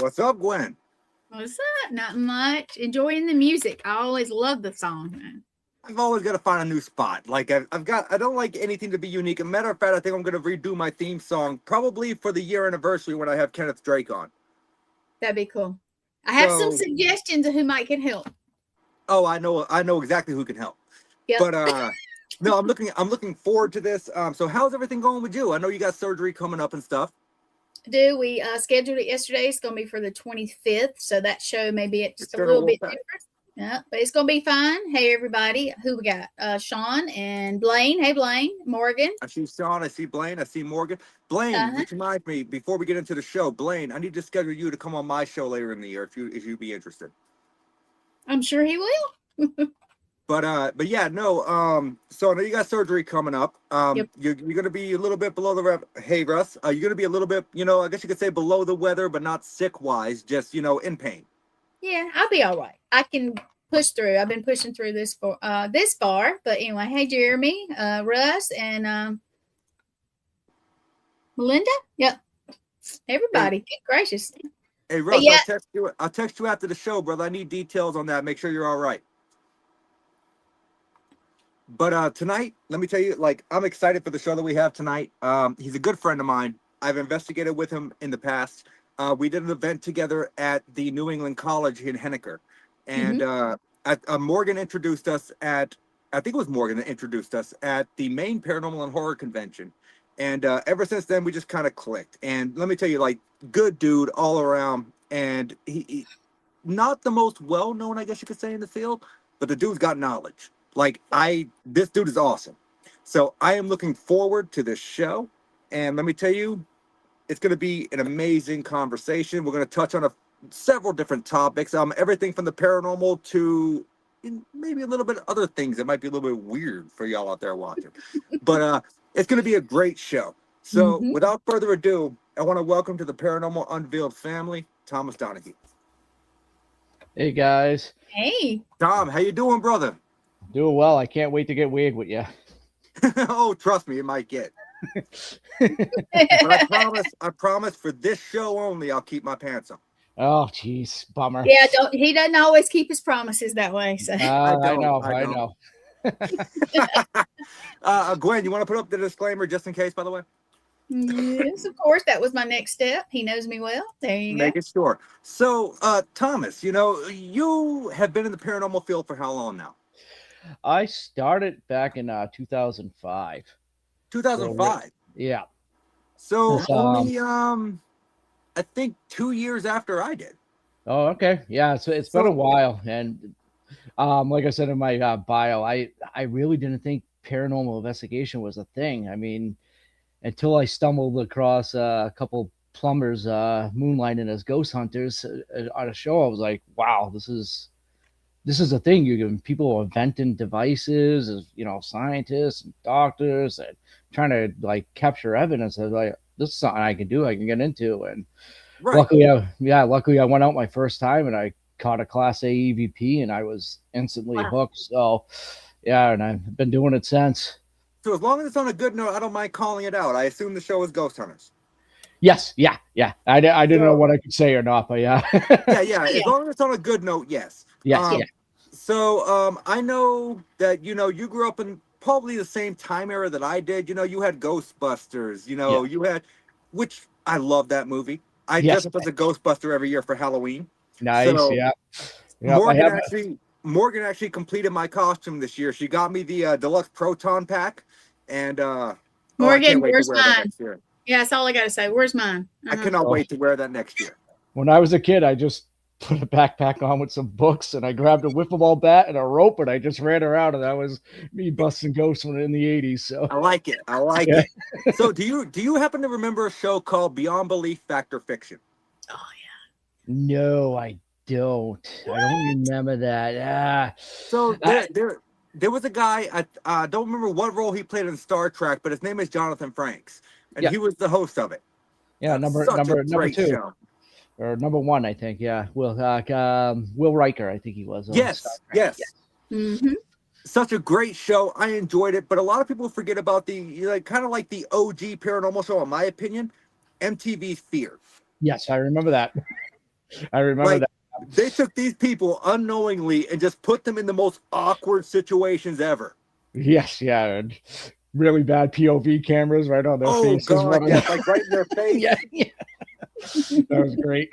What's up, Gwen? What's up? Not much. Enjoying the music. I always love the song. I've always got to find a new spot. Like I don't like anything to be unique. As a matter of fact, I think I'm going to redo my theme song probably for the year anniversary when I have Kenneth Drake on. That'd be cool. I have some suggestions of who might can help. Oh, I know exactly who can help. Yep. But no, I'm looking forward to this. So how's everything going with you? I know you got surgery coming up and stuff. We scheduled it yesterday. It's going to be for the 25th, so that show may be just a little bit different. Yeah, but it's going to be fine. Hey, everybody. Who we got? Sean and Blaine. Hey, Blaine. Morgan. I see Sean. I see Blaine. I see Morgan. Blaine, which reminds me, before we get into the show, Blaine, I need to schedule you to come on my show later in the year if you'd be interested. I'm sure he will. But yeah, no. So I know you got surgery coming up. Yep. You're gonna be a little bit below the Hey, Russ. You're gonna be a little bit, I guess you could say below the weather, but not sick wise, just in pain. Yeah, I'll be all right. I can push through. I've been pushing through this far. But anyway, hey, Jeremy, Russ, and Melinda. Yep. Everybody. Good gracious. Hey, Russ, yeah. I'll text you after the show, brother. I need details on that. Make sure you're all right. But tonight, let me tell you, I'm excited for the show that we have tonight. He's a good friend of mine. I've investigated with him in the past. We did an event together at the New England College in Henniker. And Morgan introduced us I think it was Morgan that introduced us at the Maine Paranormal and Horror Convention. And ever since then, we just kind of clicked. And let me tell you, good dude all around. And he not the most well-known, I guess you could say, in the field, but the dude's got knowledge. This dude is awesome. So I am looking forward to this show. And let me tell you, it's going to be an amazing conversation. We're going to touch on several different topics. Everything from the paranormal to maybe a little bit of other things that might be a little bit weird for y'all out there watching. But it's going to be a great show. So without further ado, I want to welcome to the Paranormal Unveiled Family, Thomas Donahue. Hey, guys. Hey. Tom, how you doing, brother? Doing well. I can't wait to get weird with you. Oh, trust me, it might get. But I promise for this show only, I'll keep my pants on. Oh, jeez, bummer. Yeah, he doesn't always keep his promises that way. So I know. Gwen, you want to put up the disclaimer just in case, by the way? Yes, of course. That was my next step. He knows me well. There you go. Make it sure. So, Thomas, you have been in the paranormal field for how long now? I started back in 2005. 2005? So, yeah. So only, I think 2 years after I did. Oh, okay. Yeah, so it's been a while. And like I said in my bio, I really didn't think paranormal investigation was a thing. I mean, until I stumbled across a couple plumbers moonlighting as ghost hunters on a show, I was like, wow, this is a thing. People inventing devices, as scientists and doctors, and trying to capture evidence. I was like, this is something I can do. I can get into. And luckily I went out my first time and I caught a Class A EVP and I was instantly hooked. So yeah, and I've been doing it since. So as long as it's on a good note, I don't mind calling it out. I assume the show is Ghost Hunters. Yes, yeah. I didn't know what I could say or not, but yeah. yeah. As long as it's on a good note, yes. Yes. So I know that you grew up in probably the same time era that I did. You had Ghostbusters. You had, which I love that movie. I Yes. dress up as a Ghostbuster every year for Halloween. Nice. So Yeah. Morgan actually completed my costume this year. She got me the deluxe proton pack, and I Morgan, can't wait to where's wear that mine? next year. Yeah, that's all I got to say. Where's mine? I cannot wait to wear that next year. When I was a kid, I just put a backpack on with some books, and I grabbed a wiffle ball bat and a rope, and I just ran around, and that was me busting ghosts in the 80s. So I like it. I like Yeah. it. So do you happen to remember a show called Beyond Belief, Fact or Fiction? Oh yeah. No, I don't. I don't remember that. So there was a guy, I don't remember what role he played in Star Trek, but his name is Jonathan Frakes, and Yeah. he was the host of it. Yeah, number great 2 show. or number 1, I think. Yeah, Will Riker, I think he was. Yes. Mm-hmm. Such a great show. I enjoyed it, but a lot of people forget about the kind of like the OG paranormal show, in my opinion, MTV's Fear. Yes, I remember that. I remember that. They took these people unknowingly and just put them in the most awkward situations ever. Yes, yeah, and really bad POV cameras right on their faces. Oh God, yeah, like right in their face. Yeah. That was great.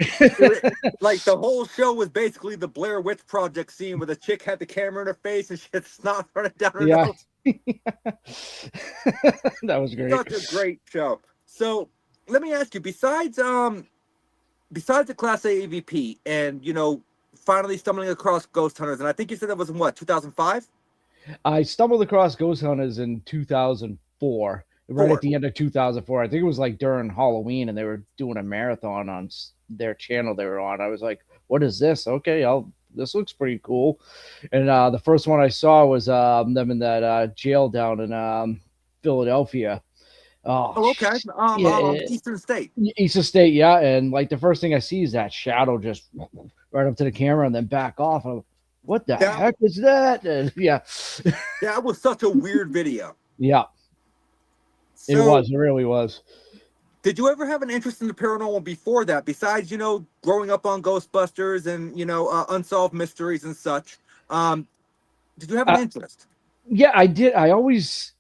Like the whole show was basically the Blair Witch Project scene where the chick had the camera in her face and she had snot running down her nose. That was great. Such a great show. So let me ask you, besides the Class A EVP and finally stumbling across Ghost Hunters, and I think you said that was in what, 2005? I stumbled across Ghost Hunters in 2004. Right at the end of 2004. I think it was like during Halloween, and they were doing a marathon on their channel they were on. I was like, what is this? Okay, this looks pretty cool. And the first one I saw was them in that jail down in Philadelphia. Oh, okay. Eastern State. Eastern State, yeah. And like the first thing I see is that shadow just right up to the camera and then back off. I'm like, what the heck is that? And, yeah. That was such a weird video. Yeah. It really was. Did you ever have an interest in the paranormal before that? Besides, growing up on Ghostbusters and, unsolved mysteries and such. Did you have an interest? Yeah, I did. I always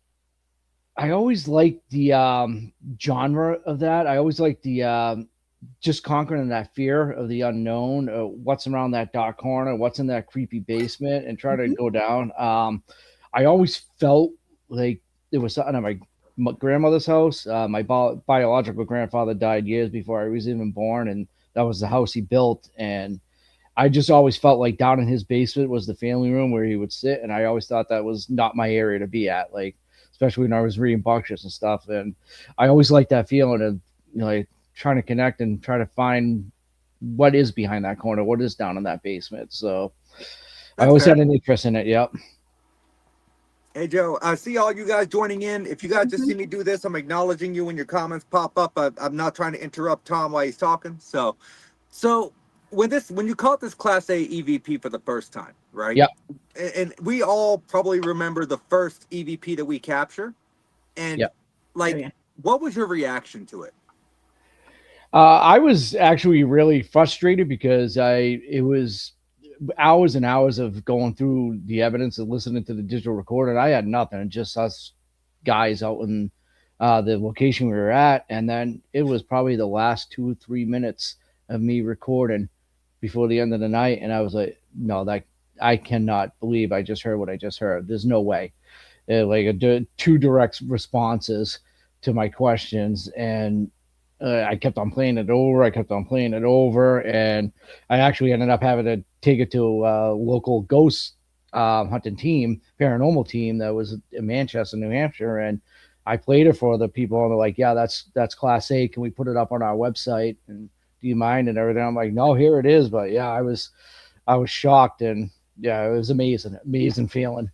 liked the genre of that. I always liked the just conquering that fear of the unknown, what's around that dark corner, what's in that creepy basement, and try to go down. I always felt like there was something at my grandmother's house. My biological grandfather died years before I was even born, and that was the house he built. And I just always felt like down in his basement was the family room where he would sit, and I always thought that was not my area to be at, like especially when I was reading books and stuff. And I always liked that feeling of like trying to connect and try to find what is behind that corner, what is down in that basement. So I always had an interest in it. Yep. Hey, Joe, I see all you guys joining in. If you guys just see me do this, I'm acknowledging you when your comments pop up. I'm not trying to interrupt Tom while he's talking. So when you caught this Class A EVP for the first time, right? Yep. And we all probably remember the first EVP that we captured. And what was your reaction to it? I was actually really frustrated because it was hours and hours of going through the evidence and listening to the digital recorder. I had nothing, just us guys out in the location we were at. And then it was probably the last 2 or 3 minutes of me recording before the end of the night. And I was like, no, I cannot believe I just heard what I just heard. There's no way. Two direct responses to my questions. And I kept on playing it over. And I actually ended up having to take it to a local ghost hunting team, paranormal team that was in Manchester, New Hampshire. And I played it for the people, and they're like, yeah, that's Class A. Can we put it up on our website? And do you mind? And everything. I'm like, no, here it is. But yeah, I was shocked, and yeah, it was amazing feeling.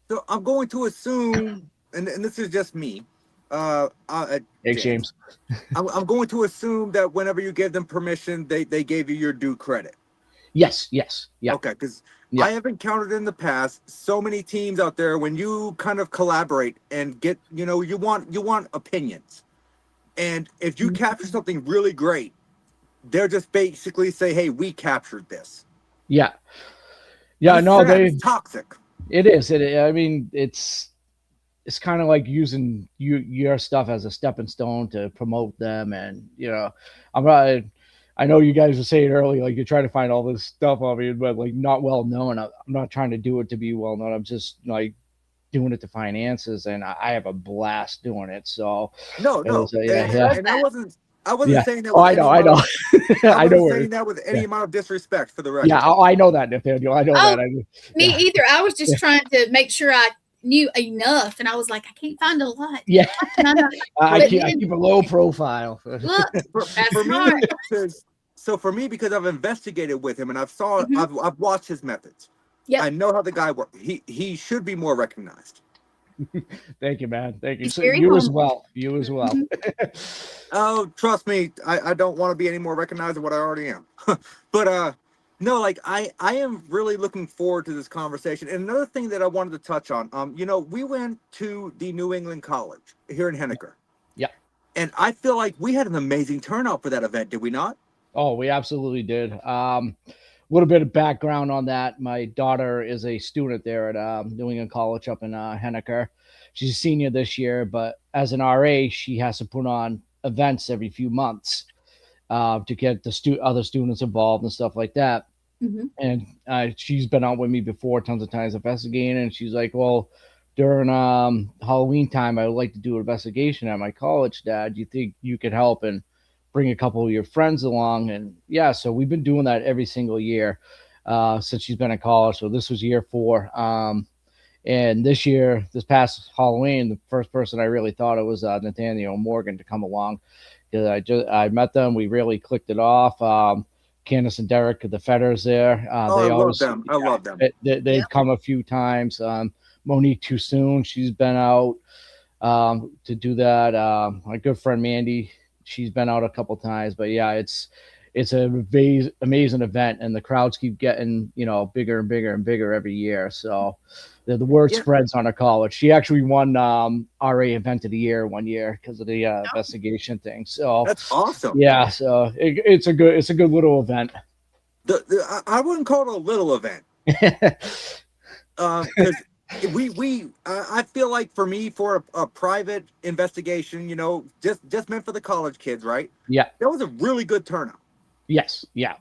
So I'm going to assume, and this is just me, James. I'm going to assume that whenever you gave them permission, they gave you your due credit. Yes. Yeah. Okay, because I have encountered in the past so many teams out there when you kind of collaborate and get, you want opinions. And if you capture something really great, they're just basically say, hey, we captured this. Yeah. Yeah, no, it's toxic. It is. I mean, it's kind of like using your stuff as a stepping stone to promote them. And, I know you guys were saying earlier, like you're trying to find all this stuff on me, but like not well known. I'm not trying to do it to be well known. I'm just like doing it to finances, and I have a blast doing it. So No, it was, and, and I wasn't saying that Oh, with I know, any I know. amount of, I I know wasn't where. saying that with any amount of disrespect for the record. Yeah, I know that, Nathaniel. I know that. Me either. I was just trying to make sure I knew enough, and I was like, I can't find a lot. Yeah, I But keep then- a low profile. Look, For me, smart. so for me, because I've investigated with him and I've watched his methods. Yep. I know how the guy works. He should be more recognized. Thank you, man. Thank you. He's So very you as humble. well. You as well. Oh, trust me, I don't want to be any more recognized than what I already am. But no, like I am really looking forward to this conversation. And another thing that I wanted to touch on, you know, we went to the New England College here in Henniker. Yeah. And I feel like we had an amazing turnout for that event, did we not? Oh, we absolutely did. A little bit of background on that. My daughter is a student there at New England College up in Henniker. She's a senior this year, but as an RA, she has to put on events every few months to get the other students involved and stuff like that. Mm-hmm. And she's been out with me before tons of times investigating, and she's like, well, during Halloween time, I would like to do an investigation at my college, Dad. Do you think you could help and bring a couple of your friends along? And yeah, so we've been doing that every single year since she's been in college. So this was year 4. And this year, this past Halloween, the first person I really thought it was Nathaniel Morgan to come along, because I met them. We really clicked it off. Candace and Derek, the Fetters there. I love them. I love them. They've come a few times. Monique Too Soon, she's been out to do that. My good friend Mandy, she's been out a couple times. But yeah, it's an amazing event, and the crowds keep getting, you know, bigger and bigger and bigger every year. So the word spreads on our college. She actually won RA Event of the Year one year because of the investigation thing. So that's awesome. Yeah, so it's a good little event. I wouldn't call it a little event. Because I feel like for me, for a private investigation, you know, just meant for the college kids, right? Yeah, that was a really good turnout. Yes, yeah.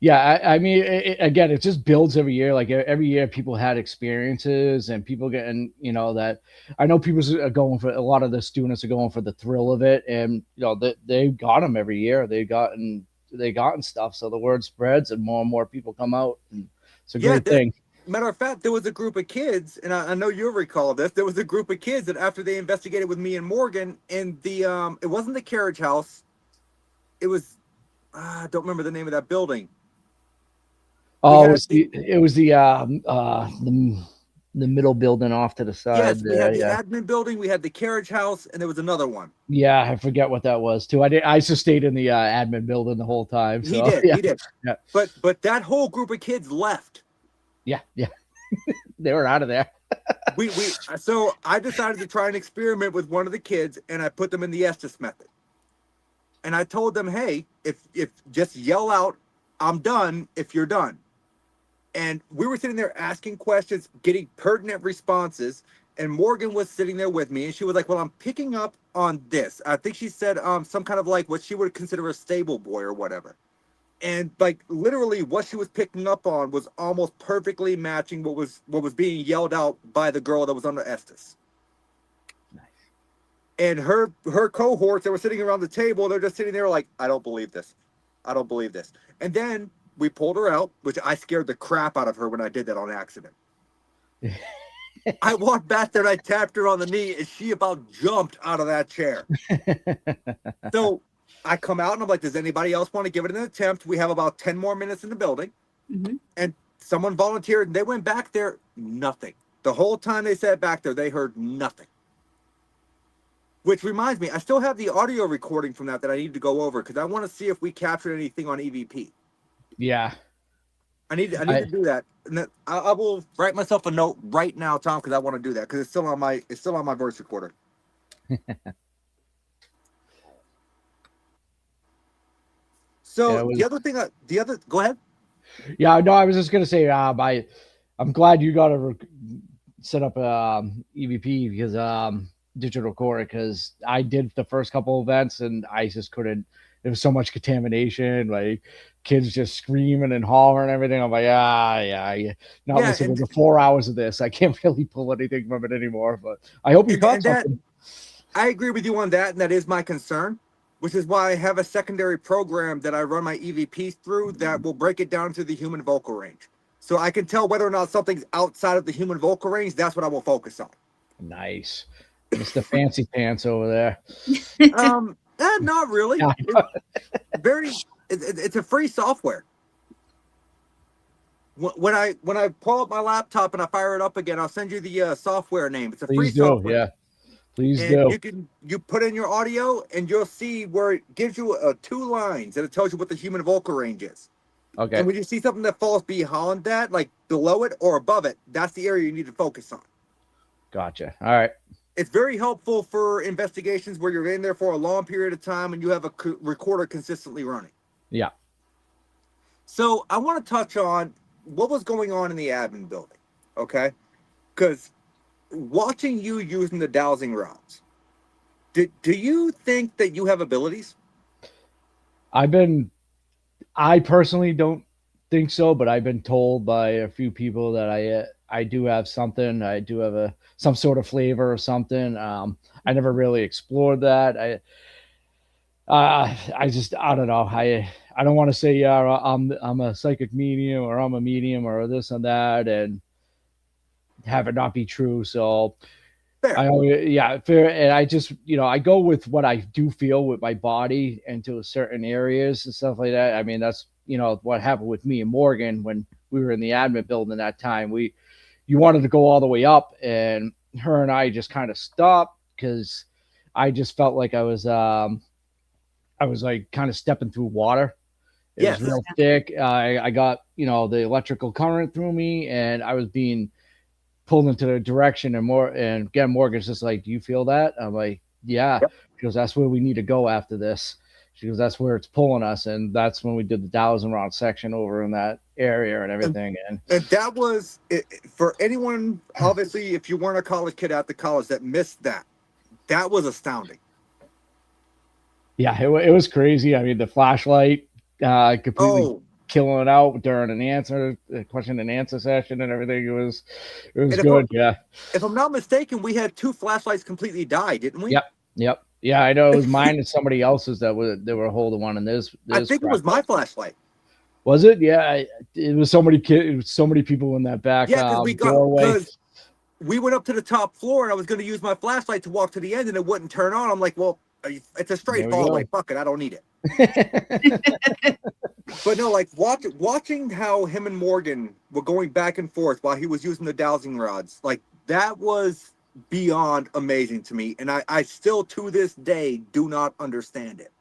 I mean, again, it just builds every year. Like every year, people had experiences, and people getting, you know, that I know people are going for, a lot of the students are going for the thrill of it, and you know they got them every year. They gotten stuff, so the word spreads, and more people come out. And it's a great thing. Matter of fact, there was a group of kids, and I know you'll recall this. There was a group of kids that after they investigated with me and Morgan in the it wasn't the carriage house. It was I don't remember the name of that building. Oh, it was the middle building off to the side. Yes, we had the admin building, we had the carriage house, and there was another one. Yeah, I forget what that was too. I just stayed in the admin building the whole time. So, he did. Yeah. But that whole group of kids left. Yeah. They were out of there. So I decided to try and experiment with one of the kids, and I put them in the Estes method. And I told them, hey, if just yell out, I'm done if you're done. And we were sitting there asking questions, getting pertinent responses. And Morgan was sitting there with me, and she was like, well, I'm picking up on this. I think she said some kind of like what she would consider a stable boy or whatever. And like literally what she was picking up on was almost perfectly matching what was being yelled out by the girl that was under Estes. Nice. And her cohorts that were sitting around the table, they're just sitting there like, I don't believe this. I don't believe this. And then we pulled her out, which I scared the crap out of her when I did that on accident. I walked back there and I tapped her on the knee, and she about jumped out of that chair. So I come out and I'm like, does anybody else want to give it an attempt? We have about 10 more minutes in the building. Mm-hmm. And someone volunteered, and they went back there, nothing. The whole time they sat back there, they heard nothing. Which reminds me, I still have the audio recording from that I need to go over, because I want to see if we captured anything on EVP. Yeah. I need to do that. And I will write myself a note right now, Tom, because I want to do that, because it's still on my voice recorder. So yeah, go ahead. Yeah, no, I was just gonna say, I'm glad you got to set up EVP, because digital recorder, because I did the first couple events and I just couldn't there was so much contamination, like kids just screaming and hollering and everything. I'm like, yeah. Not listening to 4 hours of this. I can't really pull anything from it anymore. But I hope you caught something. I agree with you on that, and that is my concern, which is why I have a secondary program that I run my EVPs through that will break it down to the human vocal range. So I can tell whether or not something's outside of the human vocal range. That's what I will focus on. Nice. Mr. Fancy Pants over there. Not really. It's a free software. When I pull up my laptop and I fire it up again, I'll send you the software name. It's a free software. Yeah. Please do. You put in your audio and you'll see where it gives you 2 lines and it tells you what the human vocal range is. Okay. And when you see something that falls behind that, like below it or above it, that's the area you need to focus on. Gotcha. All right. It's very helpful for investigations where you're in there for a long period of time and you have a recorder consistently running. Yeah. So I want to touch on what was going on in the admin building, okay? Because watching you using the dowsing rods, do you think that you have abilities? I personally don't think so, but I've been told by a few people that I do have something. I do have some sort of flavor or something. I never really explored that. I don't know. I don't want to say, I'm a psychic medium or I'm a medium or this and that and have it not be true. So fair. Fair. And I just, I go with what I do feel with my body into certain areas and stuff like that. I mean, that's, what happened with me and Morgan when we were in the admin building that time. You wanted to go all the way up, and her and I just kind of stopped because I just felt like I was like kind of stepping through water. It was real thick. I got, the electrical current through me, and I was being pulled into the direction. And again, Morgan's just like, "Do you feel that?" I'm like, "Yeah." Yep. She goes, "That's where we need to go after this." She goes, "That's where it's pulling us." And that's when we did the dowsing rod section over in that area and everything. And that was it, for anyone, obviously, if you weren't a college kid at the college that missed that, that was astounding. Yeah, it was crazy. I mean, the flashlight completely killing it out during a question and answer session and everything. It was good. Yeah. If I'm not mistaken, we had 2 flashlights completely die, didn't we? Yep. Yeah, I know it was mine and somebody else's they were holding one in this. I think it was my flashlight. Was it? Yeah, it was so many kids. It was so many people in that back doorway. We went up to the top floor and I was going to use my flashlight to walk to the end and it wouldn't turn on. I'm like, well, it's a straight hallway. Fuck it, I don't need it. But no, like watching how him and Morgan were going back and forth while he was using the dowsing rods, like that was beyond amazing to me. And I still to this day do not understand it.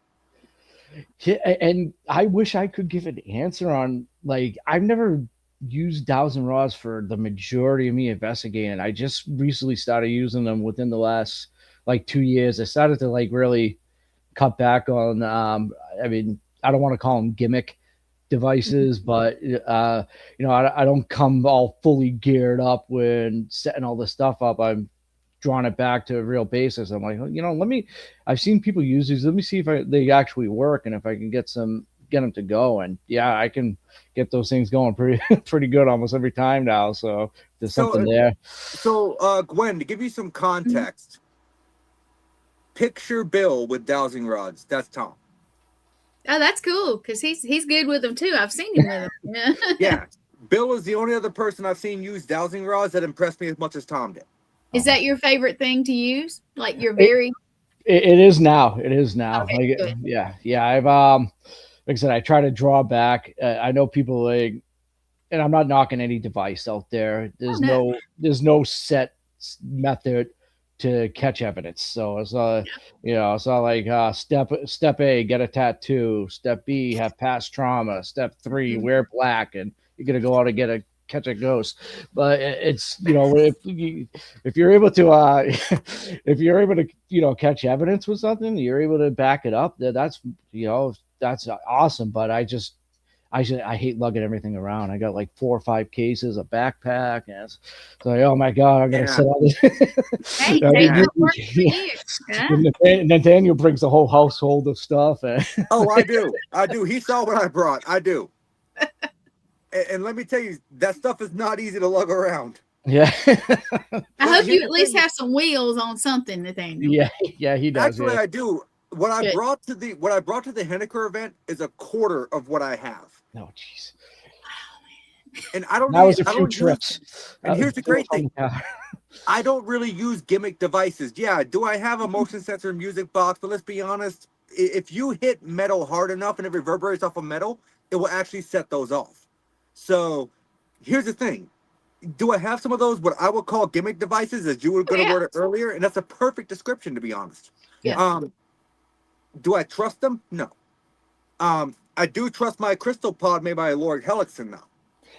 Yeah, and I wish I could give an answer on, like, I've never used dowsing rods for the majority of me investigating. I just recently started using them within the last like 2 years. I started to like really cut back on I mean, I don't want to call them gimmick devices, but I don't come all fully geared up when setting all this stuff up. I'm drawing it back to a real basis. I'm like, I've seen people use these. Let me see if they actually work and if I can get them to go. And yeah, I can get those things going pretty good almost every time now. So there's something there. So Gwen, to give you some context, picture Bill with dowsing rods. That's Tom. Oh, that's cool because he's good with them too. I've seen him with them. Yeah. Yeah. Bill is the only other person I've seen use dowsing rods that impressed me as much as Tom did. Is that your favorite thing to use? Like you're very. It is now. It is now. Okay, like, yeah. I've like I said, I try to draw back. I know people like, and I'm not knocking any device out there. There's no set method to catch evidence. So it's it's not like step A, get a tattoo. Step B, have past trauma. Step 3, wear black, and you're gonna go out and catch a ghost. But it's if you're able to catch evidence with something, you're able to back it up. That's awesome. But I hate lugging everything around. I got like 4 or 5 cases, a backpack, and it's like, oh my god, I'm gonna set all this. Hey, take what works for you. Yeah. Nathaniel brings the whole household of stuff. Oh, I do. He saw what I brought. I do. And let me tell you, that stuff is not easy to lug around. Yeah. I hope you at least have some wheels on something, Nathaniel. Yeah, he does. Actually, yeah. I do. What I brought to the Henniker event is a quarter of what I have. Oh, jeez. And I don't. That was a few trips. And here's the great thing: I don't really use gimmick devices. Yeah, do I have a motion sensor music box? But let's be honest: if you hit metal hard enough and it reverberates off of metal, it will actually set those off. So, here's the thing: do I have some of those what I would call gimmick devices, as you were going to word it earlier? And that's a perfect description, to be honest. Yeah. Do I trust them? No. I do trust my crystal pod made by Lord Hellickson now.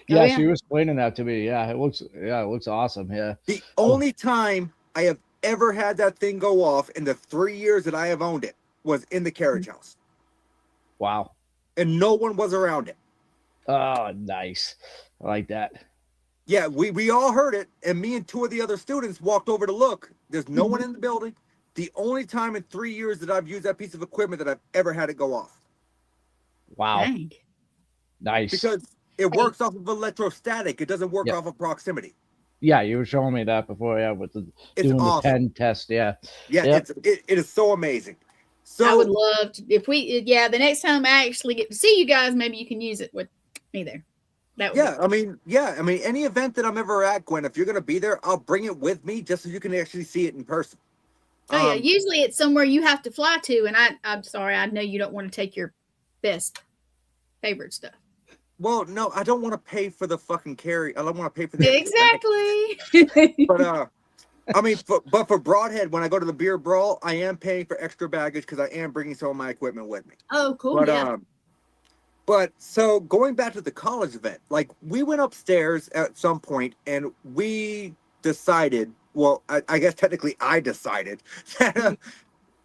Yeah, she was explaining that to me. Yeah, it looks awesome. Yeah. The only time I have ever had that thing go off in the 3 years that I have owned it was in the carriage house. Wow. And no one was around it. Oh, nice. I like that. Yeah, we all heard it, and me and 2 of the other students walked over to look. There's no one in the building. The only time in 3 years that I've used that piece of equipment that I've ever had it go off. Wow. Dang. Nice. Because it works off of electrostatic. It doesn't work off of proximity. Yeah, you were showing me that before. Yeah, with doing awesome. The pen test. Yeah. Yeah, it is so amazing. So I would love to, if we, the next time I actually get to see you guys, maybe you can use it with me there. That would I mean, any event that I'm ever at, Gwen, if you're going to be there, I'll bring it with me just so you can actually see it in person. Oh, yeah. Usually it's somewhere you have to fly to. And I'm sorry. I know you don't want to take your best favorite stuff. Well, no, I don't want to pay for the fucking carry. I don't want to pay for the exactly. But I mean, but for Broadhead, when I go to the beer brawl, I am paying for extra baggage because I am bringing some of my equipment with me. Oh, cool. But but so going back to the college event, like we went upstairs at some point and we decided. Well, I guess technically I decided that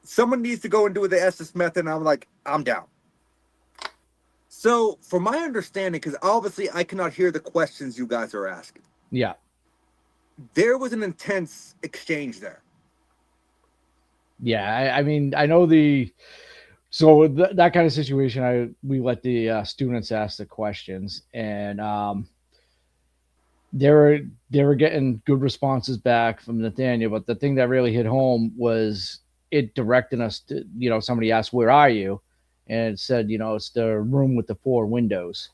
someone needs to go and do the Estes method. And I'm like, I'm down. So, from my understanding, because obviously I cannot hear the questions you guys are asking. Yeah. There was an intense exchange there. Yeah, I mean, I know so that kind of situation, we let the students ask the questions, and they were getting good responses back from Nathaniel. But the thing that really hit home was it directing us to, somebody asked, "Where are you?" And it said, it's the room with the 4 windows.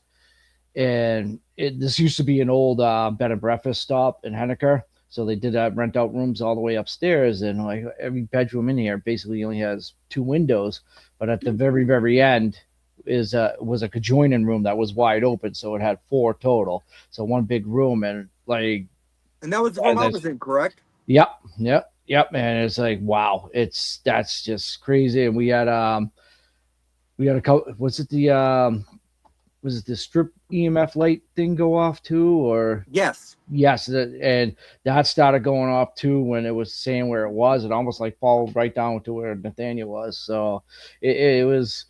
And this used to be an old bed and breakfast stop in Henniker. So they did rent out rooms all the way upstairs. And like every bedroom in here basically only has 2 windows. But at the very, very end was a conjoining room that was wide open. So it had 4 total. So one big room. And like. And that was the room I was in, correct? Yep. And it's like, wow, that's just crazy. And we had a couple. Was it the strip EMF light thing go off too, or yes, and that started going off too when it was saying where it was. It almost like followed right down to where Nathaniel was. So it was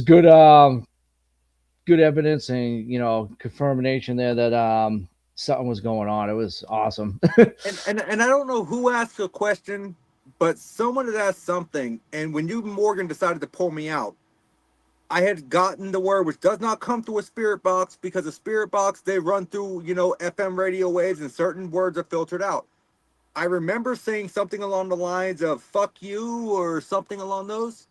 good good evidence and confirmation there that something was going on. It was awesome. and I don't know who asked the question, but someone had asked something, and when you Morgan decided to pull me out, I had gotten the word, which does not come through a spirit box, because a spirit box, they run through, FM radio waves, and certain words are filtered out. I remember saying something along the lines of "fuck you" or something along those.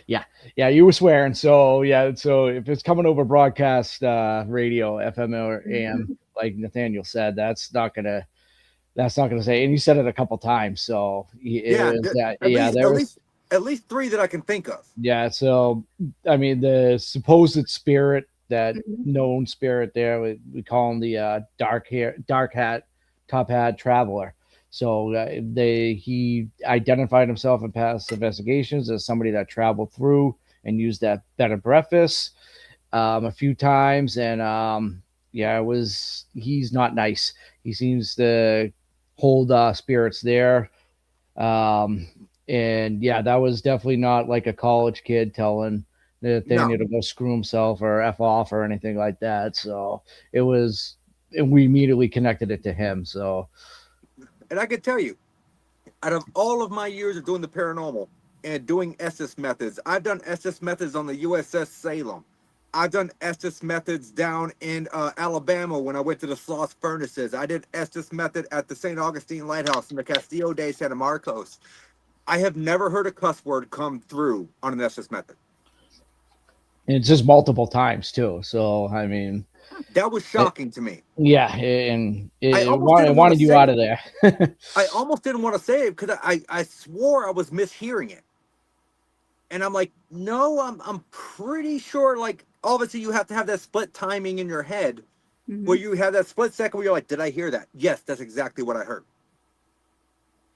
Yeah, you were swearing. So so if it's coming over broadcast radio, FM or AM, like Nathaniel said, that's not gonna say. And you said it a couple times. So at least 3 that I can think of. Yeah. So, I mean, the supposed spirit, that known spirit there, we call him the dark hat, top hat traveler. So he identified himself in past investigations as somebody that traveled through and used that bed and breakfast a few times. And he's not nice. He seems to hold spirits there. And that was definitely not like a college kid telling Nathaniel to go screw himself or F off or anything like that. So and we immediately connected it to him. So, and I can tell you, out of all of my years of doing the paranormal and doing Estes methods, I've done Estes methods on the USS Salem. I've done Estes methods down in Alabama when I went to the Sloss Furnaces. I did Estes method at the St. Augustine Lighthouse in the Castillo de San Marcos. I have never heard a cuss word come through on an Estes method. and it's just multiple times too. So, I mean, that was shocking to me. Yeah, and it wanted you out of there. I almost didn't want to say it because I swore I was mishearing it. And I'm like, no, I'm pretty sure, like, obviously you have to have that split timing in your head where you have that split second where you're like, did I hear that? Yes, that's exactly what I heard.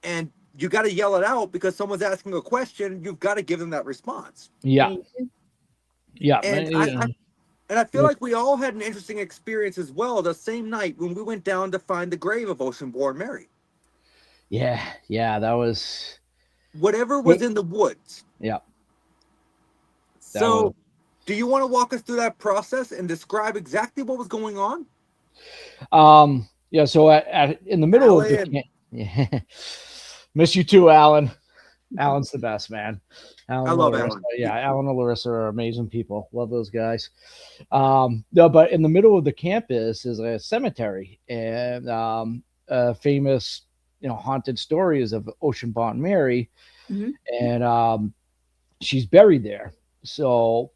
And you got to yell it out because someone's asking a question. You've got to give them that response. Yeah. Yeah. And I feel like we all had an interesting experience as well the same night when we went down to find the grave of Ocean-born Mary. Yeah, that was... Whatever was in the woods. Yeah. So, do you want to walk us through that process and describe exactly what was going on? Yeah, so in the middle of the... Yeah. Miss you too, Alan. Alan's the best, man. I love Alan. Yeah, Alan and Larissa are amazing people. Love those guys. No, but in the middle of the campus is a cemetery, and famous, haunted stories of Ocean-born Mary, and she's buried there. So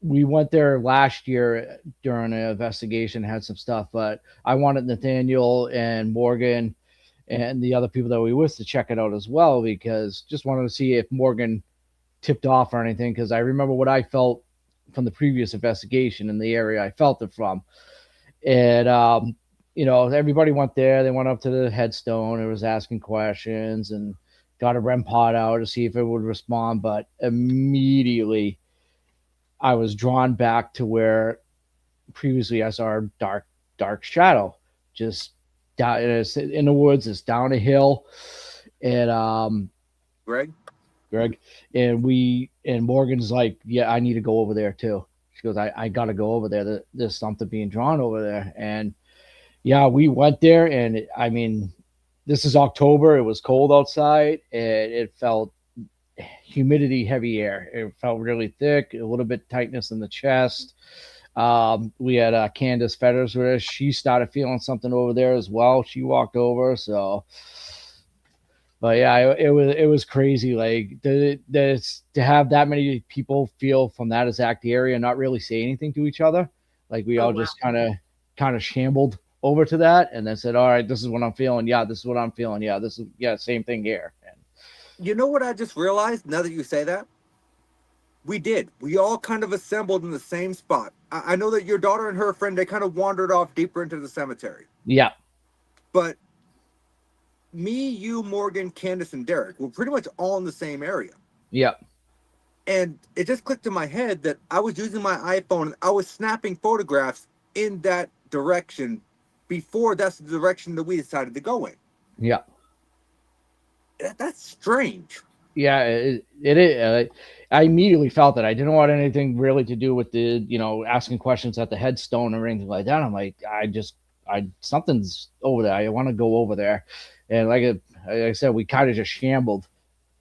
we went there last year during an investigation, had some stuff, but I wanted Nathaniel and Morgan and the other people that we were with to check it out as well, because just wanted to see if Morgan tipped off or anything, because I remember what I felt from the previous investigation in the area I felt it from. And everybody went there. They went up to the headstone and was asking questions and got a REM pod out to see if it would respond, but immediately I was drawn back to where previously I saw a dark shadow just down in the woods. It's down a hill, and Greg and Morgan's like, yeah, I need to go over there too. She goes, I got to go over there. There's something being drawn over there. And yeah, we went there, and I mean, this is October. It was cold outside, and it felt humidity, heavy air. It felt really thick, a little bit tightness in the chest. We had Candace Fetters with us. She started feeling something over there as well. She walked over. So, but yeah, it was crazy. Like to have that many people feel from that exact area and not really say anything to each other. Like we all just kind of shambled over to that and then said, all right, this is what I'm feeling. Yeah, this is what I'm feeling. Yeah, same thing here. And you know what I just realized now that you say that? We all kind of assembled in the same spot. I know that your daughter and her friend, they kind of wandered off deeper into the cemetery. Yeah. But me, you, Morgan, Candace, and Derek were pretty much all in the same area. Yeah. And it just clicked in my head that I was using my iPhone and I was snapping photographs in that direction before that's the direction that we decided to go in. Yeah. That's strange. Yeah, it is. I immediately felt that I didn't want anything really to do with the, asking questions at the headstone or anything like that. I'm like, something's over there. I want to go over there. And like I said, we kind of just shambled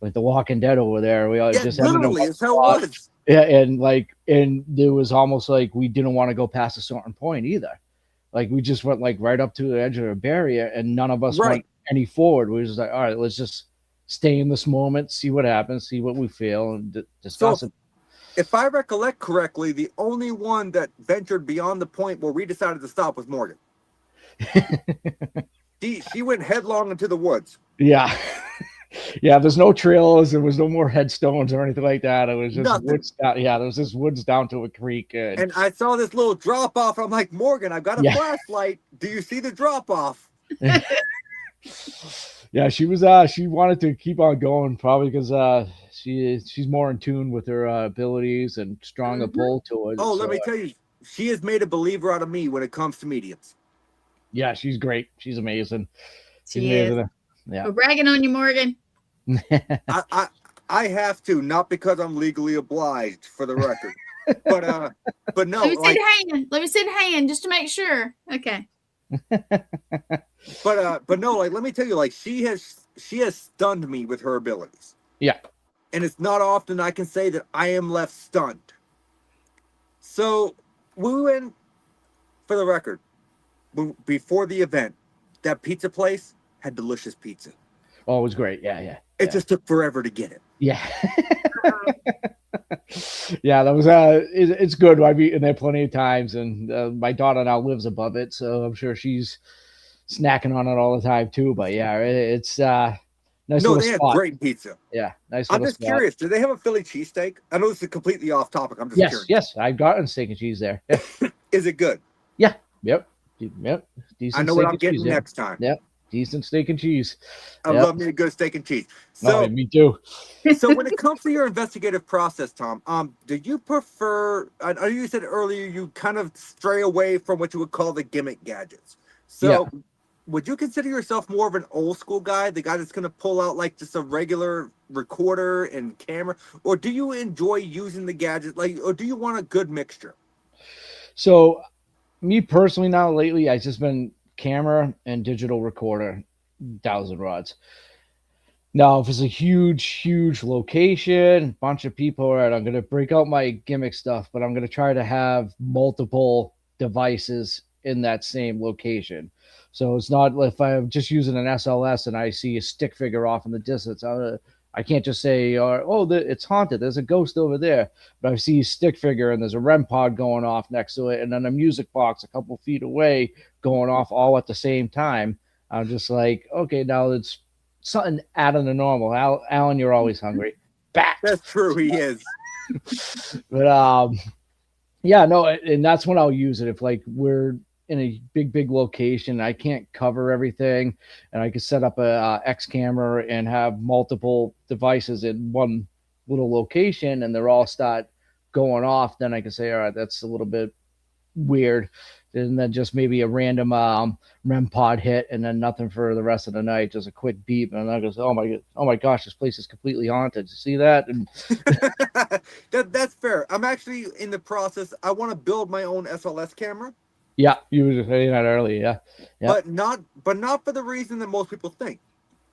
like the Walking Dead over there. We all just literally, it's how it was. Yeah, and there was almost like we didn't want to go past a certain point either. Like we just went like right up to the edge of the barrier, and none of us went any forward. We were just like, all right, let's just stay in this moment, see what happens, see what we feel, and discuss it. If I recollect correctly, the only one that ventured beyond the point where we decided to stop was Morgan. She went headlong into the woods. Yeah. Yeah, there's no trails. There was no more headstones or anything like that. It was just woods down. Yeah, there was just woods down to a creek. And I saw this little drop off. I'm like, Morgan, I've got a flashlight. Do you see the drop off? Yeah, she was. She wanted to keep on going, probably because she's more in tune with her abilities and stronger pull to it. Oh, let me tell you, she has made a believer out of me when it comes to mediums. Yeah, she's great. She's amazing. She is. Yeah, we're bragging on you, Morgan. I have to, not because I'm legally obliged, for the record. But no, let me send hand just to make sure. Okay. But no, like, let me tell you, like, she has stunned me with her abilities. Yeah. And it's not often I can say that I am left stunned. So we went, for the record, before the event, that pizza place had delicious pizza. Oh, it was great. Yeah. It just took forever to get it. Yeah. Yeah, that was it's good. I've eaten there plenty of times, and my daughter now lives above it, so I'm sure she's snacking on it all the time too. But yeah, it's nice. No, they spot. have great pizza. Yeah, nice. I'm just curious. Do they have a Philly cheesesteak? I know this is completely off topic. I'm just curious. Yes, I've gotten steak and cheese there. Yeah. Is it good? Yeah. Yep. Decent. I know what I'm getting next time. Yep. Decent steak and cheese. I love me a good steak and cheese. So, me too. So when it comes to your investigative process, Tom, do you prefer? I know you said earlier you kind of stray away from what you would call the gimmick gadgets. So, would you consider yourself more of an old school guy, the guy that's going to pull out like just a regular recorder and camera, or do you enjoy using the gadget, or do you want a good mixture? So, me personally, now lately, I've just been camera and digital recorder, 1,000 rods. Now, if it's a huge location, bunch of people, all right, I'm going to break out my gimmick stuff, but I'm going to try to have multiple devices in that same location. So it's not if I'm just using an SLS and I see a stick figure off in the distance, I can't just say, it's haunted. There's a ghost over there. But I see a stick figure and there's a REM pod going off next to it, and then a music box a couple feet away going off all at the same time. I'm just like, okay, now it's something out of the normal. Alan, you're always hungry. Back. That's true. He is. But yeah, no, and that's when I'll use it. If like we're in a big location, I can't cover everything, and I can set up a X camera and have multiple devices in one little location, and they're all start going off. Then I can say, all right, that's a little bit weird, and then just maybe a random REM pod hit, and then nothing for the rest of the night, just a quick beep, and I go, oh my gosh, this place is completely haunted. You see that? And that's fair. I'm actually in the process. I want to build my own SLS camera. Yeah, you were just saying that earlier. Yeah. But not for the reason that most people think.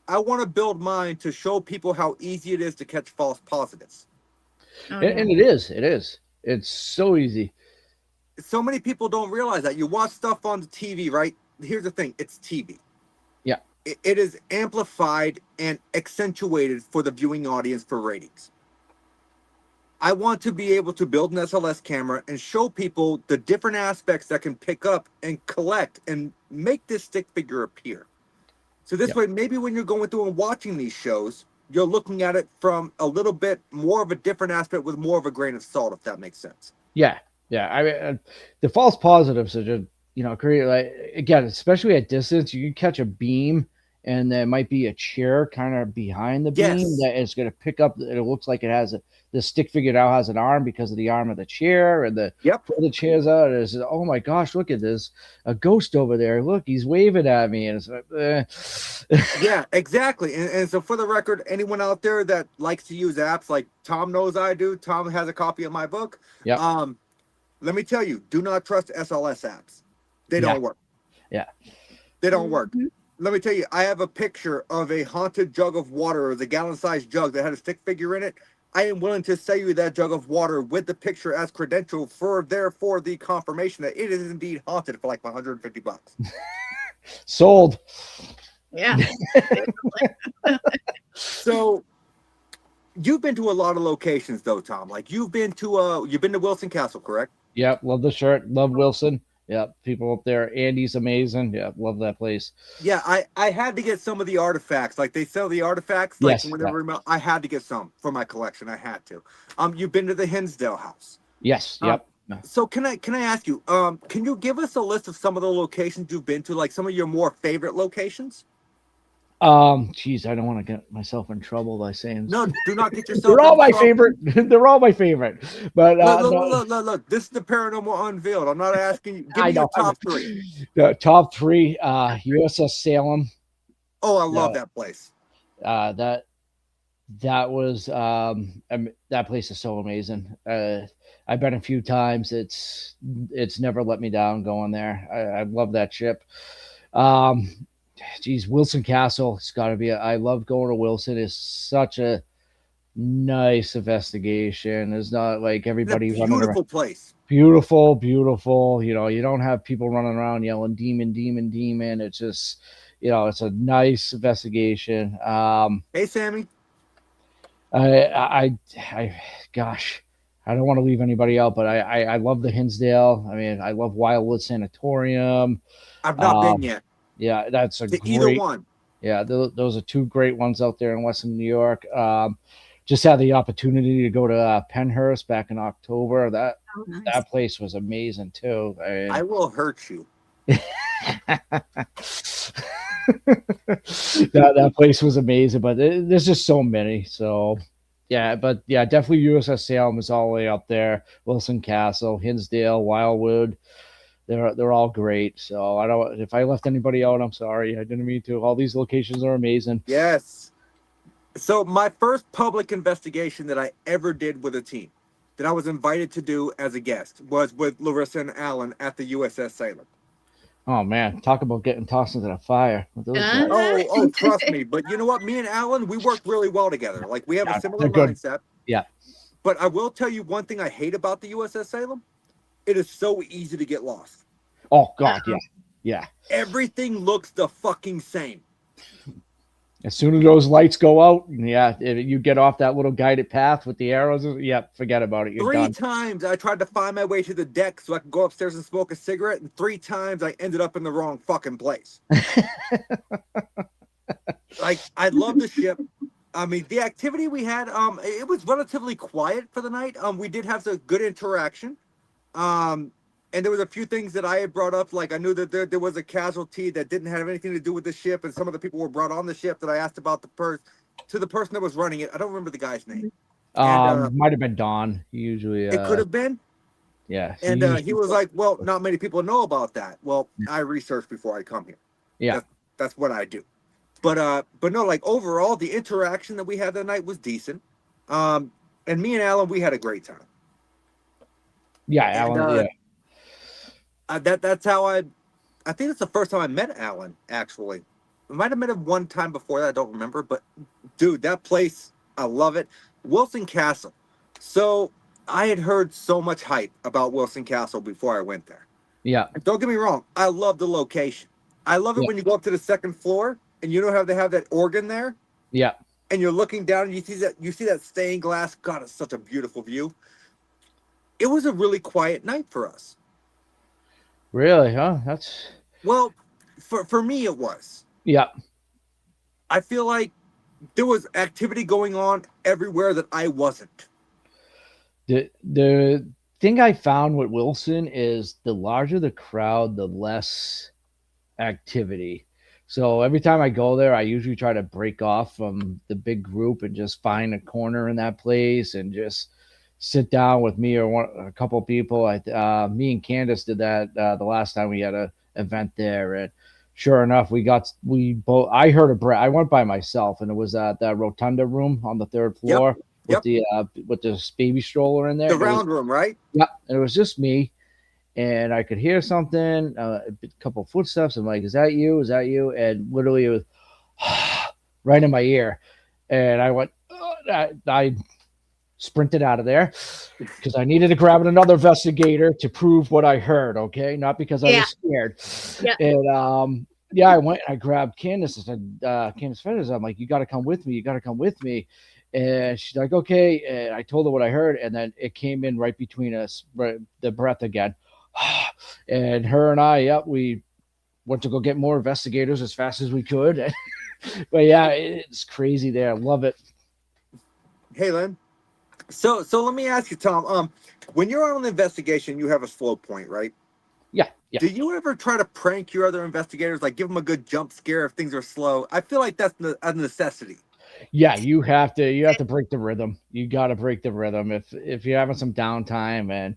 I want to build mine to show people how easy it is to catch false positives. And it is. It's so easy. So many people don't realize that. You watch stuff on the TV, right? Here's the thing. It's TV. Yeah. It is amplified and accentuated for the viewing audience for ratings. I want to be able to build an SLS camera and show people the different aspects that can pick up and collect and make this stick figure appear. So this way, maybe when you're going through and watching these shows, you're looking at it from a little bit more of a different aspect with more of a grain of salt, if that makes sense. Yeah. I mean, the false positives are just, create, like, again, especially at distance, you can catch a beam and there might be a chair kind of behind the beam that is going to pick up. It looks like it has the stick figure now has an arm because of the arm of the chair, and the chair's out. It's, oh my gosh, look at this, a ghost over there. Look, he's waving at me. And it's like, yeah, exactly. And so for the record, anyone out there that likes to use apps like Tom knows I do, Tom has a copy of my book. Yeah. Let me tell you, do not trust SLS apps. They don't work. Yeah. They don't work. Let me tell you, I have a picture of a haunted jug of water, or the gallon-sized jug that had a stick figure in it. I am willing to sell you that jug of water with the picture as credential for the confirmation that it is indeed haunted for like $150. Sold. Yeah. So you've been to a lot of locations though, Tom. Like you've been to Wilson Castle, correct? Yep. Love the shirt. Love Wilson. Yeah, people up there. Andy's amazing. Yeah, love that place. Yeah, I had to get some of the artifacts. Like they sell the artifacts. Like whenever I had to get some for my collection. I had to. You've been to the Hinsdale house. Yes. Yep. So can I ask you? Can you give us a list of some of the locations you've been to? Like some of your more favorite locations? Geez, I don't want to get myself in trouble by saying no. Do not get yourself. They're all my favorite. They're all my favorite. But look. This is the Paranormal Unveiled. I'm not asking you. Give me your top three. The top three. USS Salem. Oh, I love that place. That That was that place is so amazing. I've been a few times. It's never let me down going there. I love that ship. Um, Geez, Wilson Castle. It's got to be. I love going to Wilson. It's such a nice investigation. It's not like It's a everybody running around. beautiful place. Beautiful, beautiful. You know, you don't have people running around yelling demon, demon, demon. It's just, it's a nice investigation. Hey, Sammy. Gosh, I don't want to leave anybody out, but I love the Hinsdale. I mean, I love Wildwood Sanatorium. I've not been yet Yeah, that's a to either great. one. Yeah, those are two great ones out there in Western New York. Just had the opportunity to go to Penhurst back in October. Oh, nice. That place was amazing too. I will hurt you. that place was amazing, but there's just so many. So yeah, but yeah, definitely USS Salem is all the way up there. Wilson Castle, Hinsdale, Wildwood. They're all great. So I don't. If I left anybody out, I'm sorry. I didn't mean to. All these locations are amazing. Yes. So my first public investigation that I ever did with a team, that I was invited to do as a guest, was with Larissa and Alan at the USS Salem. Oh man, talk about getting tossed into the fire. With those guys. Oh, trust me. But you know what? Me and Alan, we work really well together. Like, we have a similar they're good. mindset. Yeah. But I will tell you one thing I hate about the USS Salem. It is so easy to get lost. Oh God, yeah. Everything looks the fucking same. As soon as those lights go out, yeah, if you get off that little guided path with the arrows, yeah, forget about it. You're 3 done. times I tried to find my way to the deck so I could go upstairs and smoke a cigarette, and 3 times I ended up in the wrong fucking place. Like, I love the ship. I mean, the activity we had, it was relatively quiet for the night. We did have some good interaction. And there was a few things that I had brought up, like I knew that there was a casualty that didn't have anything to do with the ship, and some of the people were brought on the ship that I asked about the person that was running it. I don't remember the guy's name. Might have been Don. Usually, it could have been. Yeah, And he was like, "Well, not many people know about that." Well, I researched before I come here. Yeah, that's what I do. But no, like, overall, the interaction that we had that night was decent. And me and Alan, we had a great time. Yeah, Alan. Yeah. That's how I think it's the first time I met Alan, actually. I might have met him one time before that, I don't remember, but dude, that place, I love it. Wilson Castle. So I had heard so much hype about Wilson Castle before I went there. Yeah. And don't get me wrong, I love the location. I love it when you go up to the second floor and you know how they have that organ there? Yeah. And you're looking down and you see that stained glass. God, it's such a beautiful view. It was a really quiet night for us. Really? Huh? That's well, for me it was. Yeah. I feel like there was activity going on everywhere that I wasn't. The thing I found with Wilson is the larger the crowd, the less activity. So every time I go there, I usually try to break off from the big group and just find a corner in that place and just sit down with me or a couple of people. Me and Candace did that the last time we had an event there, and sure enough, we both. I heard a breath. I went by myself, and it was that rotunda room on the third floor with the baby stroller in there. The round room, right? Yeah, and it was just me, and I could hear something, a couple of footsteps. I'm like, "Is that you? Is that you?" And literally, it was right in my ear, and I went. I sprinted out of there because I needed to grab another investigator to prove what I heard. Okay, not because I was scared. Yeah. And I went. I grabbed Candace and said, "Candace Feathers." I'm like, "You got to come with me. You got to come with me." And she's like, "Okay." And I told her what I heard, and then it came in right between us, the breath again. And her and I, we went to go get more investigators as fast as we could. But yeah, it's crazy there. I love it. Hey, Len. So let me ask you, Tom. When you're on an investigation, you have a slow point, right? Yeah. Do you ever try to prank your other investigators, like give them a good jump scare if things are slow? I feel like that's a necessity. Yeah, you have to break the rhythm. You got to break the rhythm. If you're having some downtime and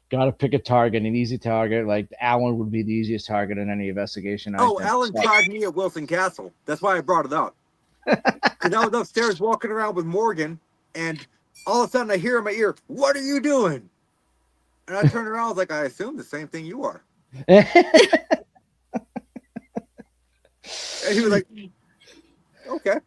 got to pick a target, an easy target, like Alan would be the easiest target in any investigation. Alan tried me at Wilson Castle. That's why I brought it up. Because I was upstairs walking around with Morgan, and all of a sudden I hear in my ear, "What are you doing?" And I turned around, I was like, "I assume the same thing you are." And he was like, "Okay."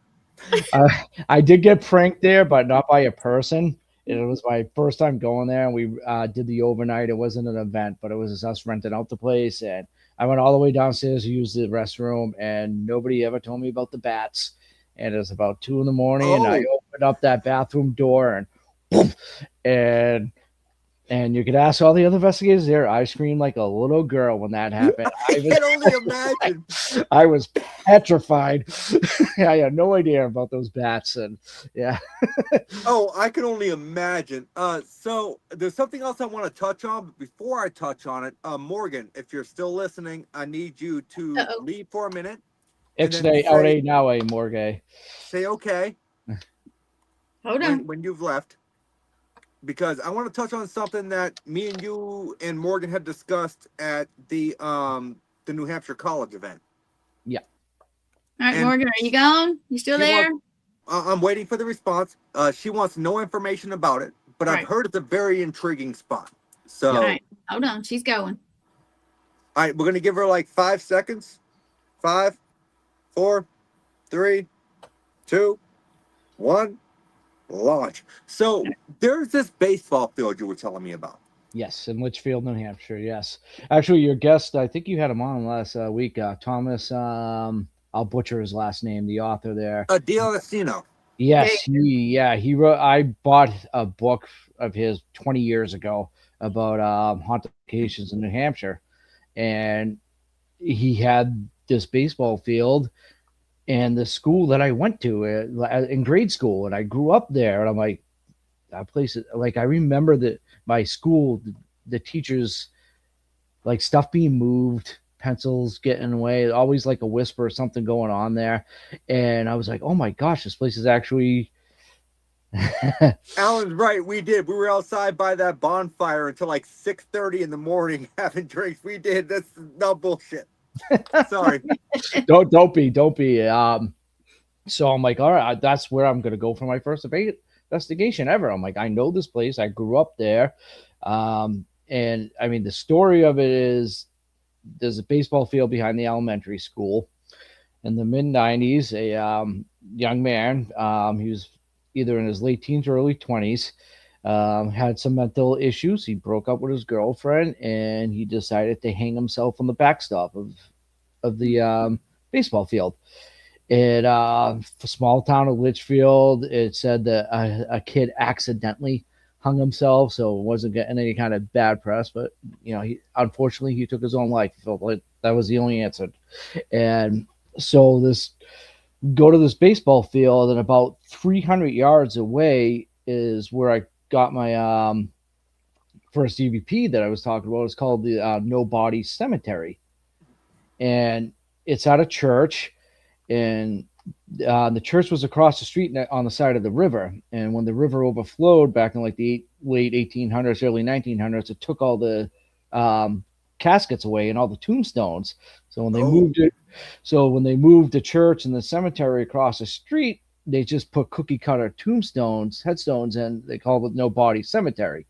I did get pranked there, but not by a person. It was my first time going there, and we did the overnight. It wasn't an event, but it was us renting out the place. And I went all the way downstairs to use the restroom, and nobody ever told me about the bats. And it was about 2 in the morning, and I opened up that bathroom door, and boom, and you could ask all the other investigators there. I screamed like a little girl when that happened. I can only imagine. I was petrified. I had no idea about those bats, and yeah. Oh, I can only imagine. So there's something else I want to touch on, but before I touch on it, Morgan, if you're still listening, I need you to leave for a minute. Ixnay out a now a morgue. Say okay. Hold on. When you've left. Because I want to touch on something that me and you and Morgan had discussed at the New Hampshire College event. Yeah. All right, Morgan, are you gone? You still there? I'm waiting for the response. She wants no information about it, but I've heard it's a very intriguing spot. So, all right, hold on, she's going. All right, we're gonna give her like 5 seconds. 5, 4, 3, 2, 1. Launch. So there's this baseball field you were telling me about. Yes, in Litchfield, New Hampshire. Yes, actually, your guest, I think you had him on last week. Thomas, I'll butcher his last name. The author there, D'Alessino. Yes, he wrote. I bought a book of his 20 years ago about haunted locations in New Hampshire, and he had this baseball field. And the school that I went to in grade school, and I grew up there, and I'm like, that place is like, I remember that my school, the teachers, like stuff being moved, pencils getting away, always like a whisper or something going on there. And I was like, oh my gosh, this place is actually. Alan's right. We did. We were outside by that bonfire until like 6:30 in the morning having drinks. We did. That's no bullshit. Sorry. Don't be. So I'm like, all right, that's where I'm gonna go for my first investigation ever. I'm like, I know this place. I grew up there. And I mean, the story of it is there's a baseball field behind the elementary school. In the mid 90s, a young man, he was either in his late teens or early 20s, had some mental issues. He broke up with his girlfriend, and he decided to hang himself on the backstop of the baseball field. In a small town of Litchfield, it said that a kid accidentally hung himself, so it wasn't getting any kind of bad press. But unfortunately, he took his own life. He felt like that was the only answer. And so go to this baseball field, and about 300 yards away is where I got my first EVP that I was talking about. It's called the No Body Cemetery, and it's at a church, and the church was across the street on the side of the river. And when the river overflowed back in like the late 1800s, early 1900s, it took all the caskets away and all the tombstones. So when they moved the church and the cemetery across the street, they just put cookie cutter headstones, and they called it No Body Cemetery.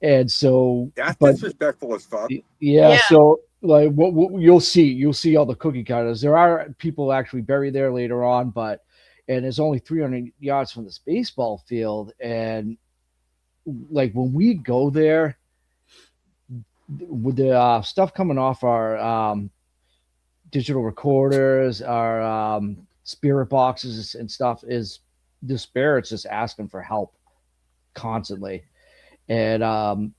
And so that's disrespectful as fuck. Yeah. So like what you'll see all the cookie cutters. There are people actually buried there later on, and it's only 300 yards from this baseball field. And like when we go there, with the stuff coming off our digital recorders, our spirit boxes and stuff, is the spirits just asking for help constantly. And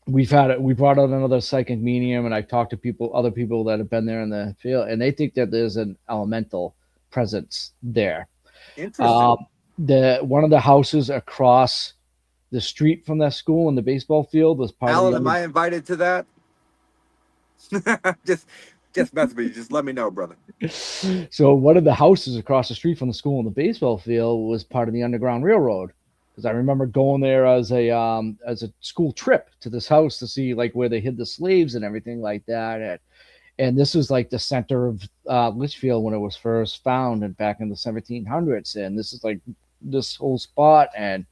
we brought out another psychic medium, and I've talked to other people that have been there in the field, and they think that there's an elemental presence there. Interesting. One of the houses across the street from that school in the baseball field was part Alan, of am I invited to that? just mess with you. Just let me know, brother. So one of the houses across the street from the school in the baseball field was part of the Underground Railroad. Because I remember going there as a school trip to this house to see like where they hid the slaves and everything like that. And this was like the center of Litchfield when it was first found and back in the 1700s. And this is like this whole spot, and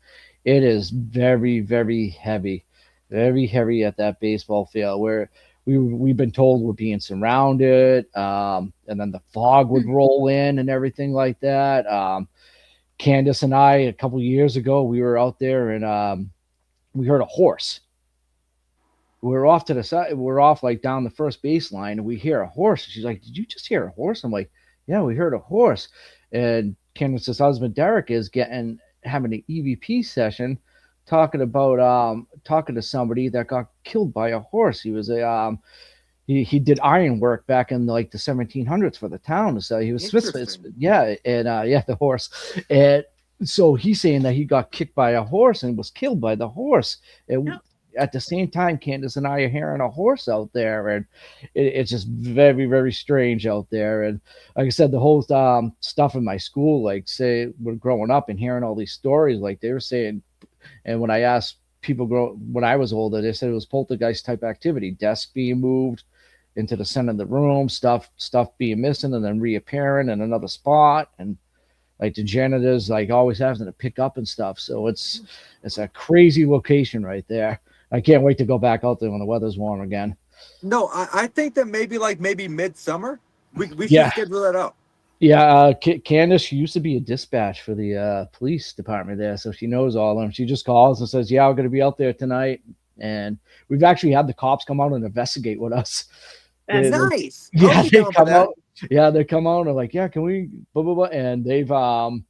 it is very, very heavy at that baseball field where we've been told we're being surrounded. And then the fog would roll in and everything like that. Candace and I, a couple years ago, we were out there and we heard a horse. We're off to the side. We're off like down the first baseline, and we hear a horse. She's like, "Did you just hear a horse?" I'm like, "Yeah, we heard a horse." And Candace's husband Derek is having an EVP session, talking to somebody that got killed by a horse. He was he did iron work back in like the 1700s for the town. So he was Swiss. Yeah, and the horse. And so he's saying that he got kicked by a horse and was killed by the horse. And at the same time, Candace and I are hearing a horse out there, and it's just very, very strange out there. And like I said, the whole stuff in my school, like say we're growing up and hearing all these stories, like they were saying, and when I asked people when I was older, they said it was poltergeist type activity, desk being moved into the center of the room, stuff being missing and then reappearing in another spot, and like the janitors like always having to pick up and stuff. So it's a crazy location right there. I can't wait to go back out there when the weather's warm again. No, I think that maybe midsummer we should schedule that out. Yeah, Candace, she used to be a dispatch for the police department there, so she knows all of them. She just calls and says, "Yeah, we're going to be out there tonight," and we've actually had the cops come out and investigate with us. That's nice. Yeah, they come out. Yeah, they come out and like, "Yeah, can we?" Blah blah blah, and they've run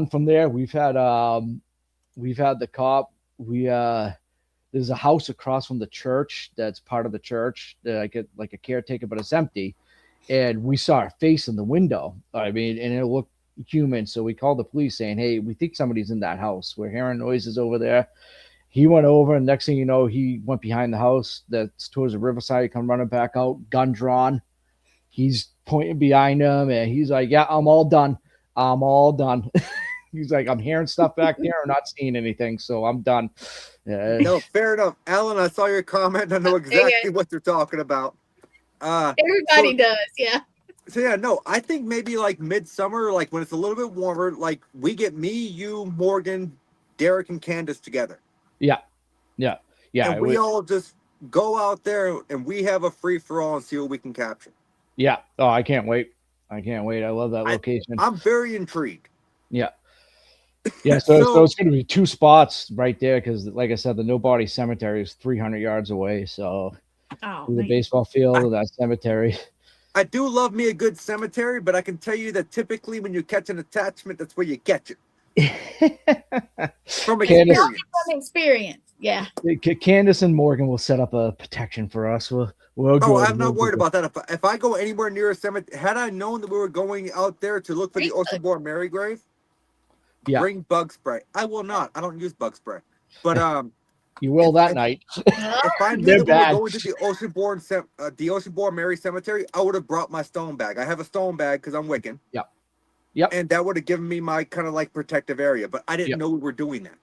from there. We've had the cop. There's a house across from the church that's part of the church that I get like a caretaker, but it's empty. And we saw a face in the window. I mean, and it looked human. So we called the police saying, "Hey, we think somebody's in that house. We're hearing noises over there." He went over, and next thing you know, he went behind the house that's towards the riverside, come running back out, gun drawn. He's pointing behind him, and he's like, "Yeah, I'm all done. I'm all done." He's like, "I'm hearing stuff back there. I'm not seeing anything, so I'm done." No, fair enough. Alan, I saw your comment. I know exactly what you're talking about. Everybody does, yeah. So yeah, no, I think maybe like midsummer, like when it's a little bit warmer, like we get me, you, Morgan, Derek, and Candace together. Yeah. And we all just go out there and we have a free for all and see what we can capture. Yeah. Oh, I can't wait. I love that location. I'm very intrigued. Yeah. Yeah, so it's going to be two spots right there because, like I said, the Nobody Cemetery is 300 yards away. So the baseball field and that cemetery. I do love me a good cemetery, but I can tell you that typically when you catch an attachment, that's where you catch it. From experience. Yeah. Candace and Morgan will set up a protection for us. We'll I'm not worried about that. If I go anywhere near a cemetery, had I known that we were going out there to look for the Ocean-born Mary grave, bring bug spray. I will not. I don't use bug spray. But you will that night. If I knew that we were going to the Ocean-born Mary cemetery, I would have brought my stone bag. I have a stone bag because I'm Wiccan. Yep. And that would have given me my kind of like protective area. But I didn't know we were doing that.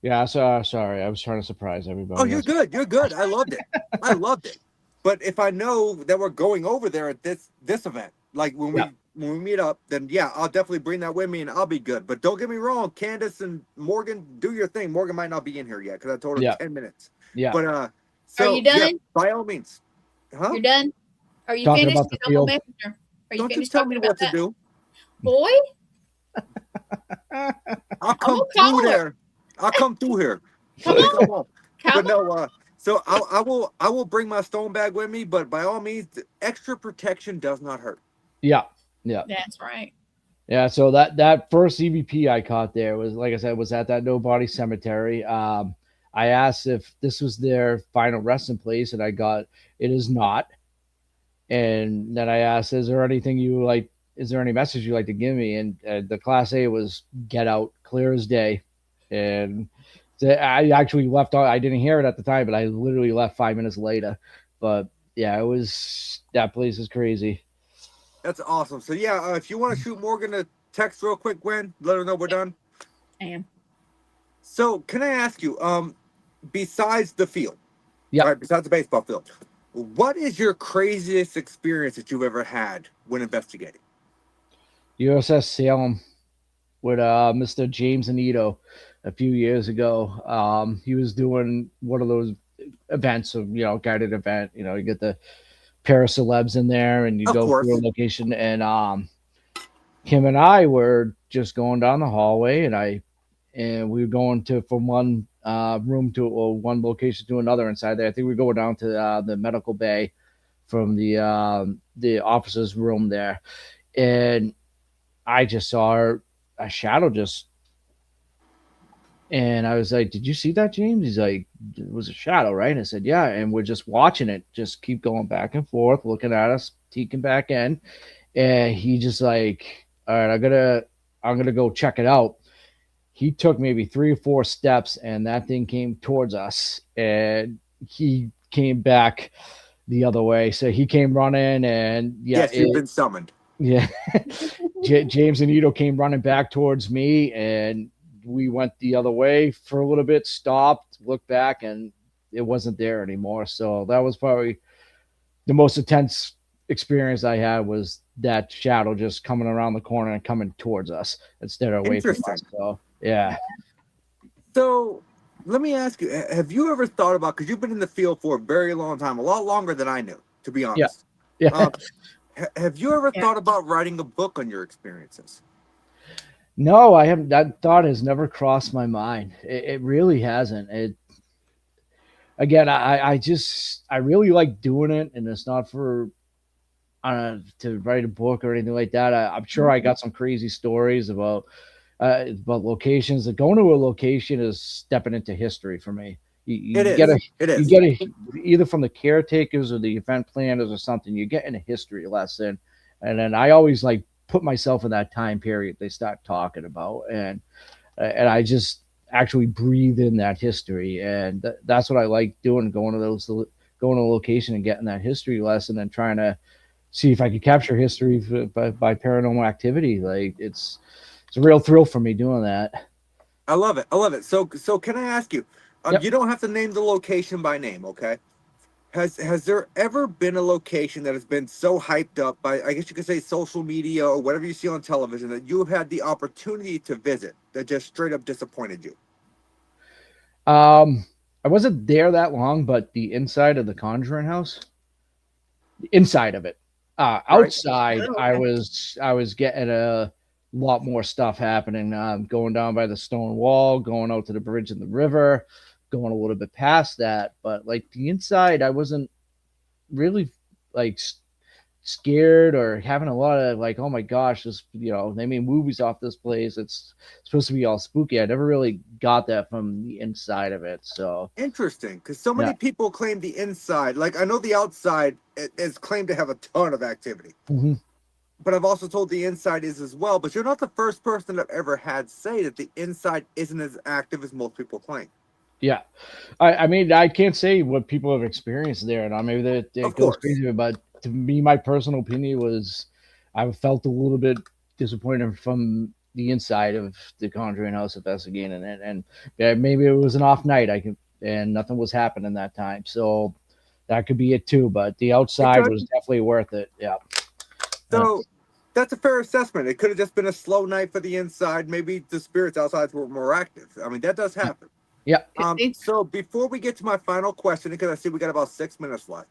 Yeah, so sorry. I was trying to surprise everybody. Oh, you're good. You're good. I loved it. But if I know that we're going over there at this event, like when we meet up, then I'll definitely bring that with me and I'll be good. But don't get me wrong, Candace and Morgan, do your thing. Morgan might not be in here yet because I told her 10 minutes. Yeah. But so, are you done? Yeah, by all means. Huh? You're done? Are you talking finished? About the field? Don't you tell me what to do. Boy. I'll come through there. I'll come through here. Come on. But no, so I will bring my stone bag with me, but by all means, the extra protection does not hurt. Yeah. That's right. Yeah, so that first EVP I caught there was, like I said, was at that Nobody Cemetery. I asked if this was their final resting place, and I got, it is not. And then I asked, is there any message you'd like to give me? And the Class A was get out, clear as day. And I actually left out. I didn't hear it at the time, but I literally left 5 minutes later. But yeah, that place is crazy. That's awesome. So if you want to shoot Morgan a text real quick, Gwen, let her know we're done. I am. So can I ask you, besides the field, right, besides the baseball field, What is your craziest experience that you've ever had when investigating? USS Salem with Mr. James Anito a few years ago. He was doing one of those events of, guided event. You get the pair of celebs in there and you Of go course. through a location, and him and I were just going down the hallway, and we were going from one room to one location to another inside there. I think we go down to the medical bay from the officer's room there, and I just saw a shadow and I was like, "Did you see that, James?" He's like, "It was a shadow, right?" I said, "Yeah." And we're just watching it, just keep going back and forth, looking at us, peeking back in, and he just like, "All right, I'm gonna go check it out." He took maybe 3 or 4 steps, and that thing came towards us, and he came back the other way. So he came running, and Yes, you've been summoned. yeah. James and Ito came running back towards me, and we went the other way for a little bit, stopped, looked back, and it wasn't there anymore. So that was probably the most intense experience I had, was that shadow just coming around the corner and coming towards us instead of away from us. So yeah. So let me ask you, have you ever thought about, because you've been in the field for a very long time, a lot longer than I knew, to be honest. Yeah. Have you ever thought about writing a book on your experiences? No, I haven't. That thought has never crossed my mind. It really hasn't. Again, I really like doing it, and it's not for to write a book or anything like that. I'm sure I got some crazy stories about locations. Going to a location is stepping into history for me. You get either from the caretakers or the event planners or something. You get in a history lesson, and then I always like put myself in that time period they start talking about, and I just actually breathe in that history, and that's what I like doing. Going to a location and getting that history lesson and trying to see if I could capture history by paranormal activity. Like it's a real thrill for me doing that. I love it. I love it. So can I ask you? Yep. You don't have to name the location by name, okay? Has there ever been a location that has been so hyped up by, I guess you could say, social media or whatever you see on television, that you have had the opportunity to visit that just straight up disappointed you? I wasn't there that long, but the inside of the Conjuring house, the inside of it, outside, Right. I was getting a lot more stuff happening. Going down by the stone wall, going out to the bridge in the river, going a little bit past that, but like the inside, I wasn't really like scared or having a lot of like, oh my gosh, this, they made movies off this place, it's supposed to be all spooky. I never really got that from the inside of it. So Interesting, because so many people claim the inside. Like, I know the outside is claimed to have a ton of activity, but I've also told the inside is as well. But you're not the first person I've ever had say that the inside isn't as active as most people claim. Yeah, I mean, I can't say what people have experienced there, and maybe that it goes crazy, but to me, my personal opinion was I felt a little bit disappointed from the inside of the Conjuring House investigating, and maybe it was an off night. And nothing was happening that time, so that could be it too. But the outside was definitely worth it. Yeah. So that's a fair assessment. It could have just been a slow night for the inside. Maybe the spirits outside were more active. I mean, that does happen. Yeah. So before we get to my final question, because I see we got about 6 minutes left,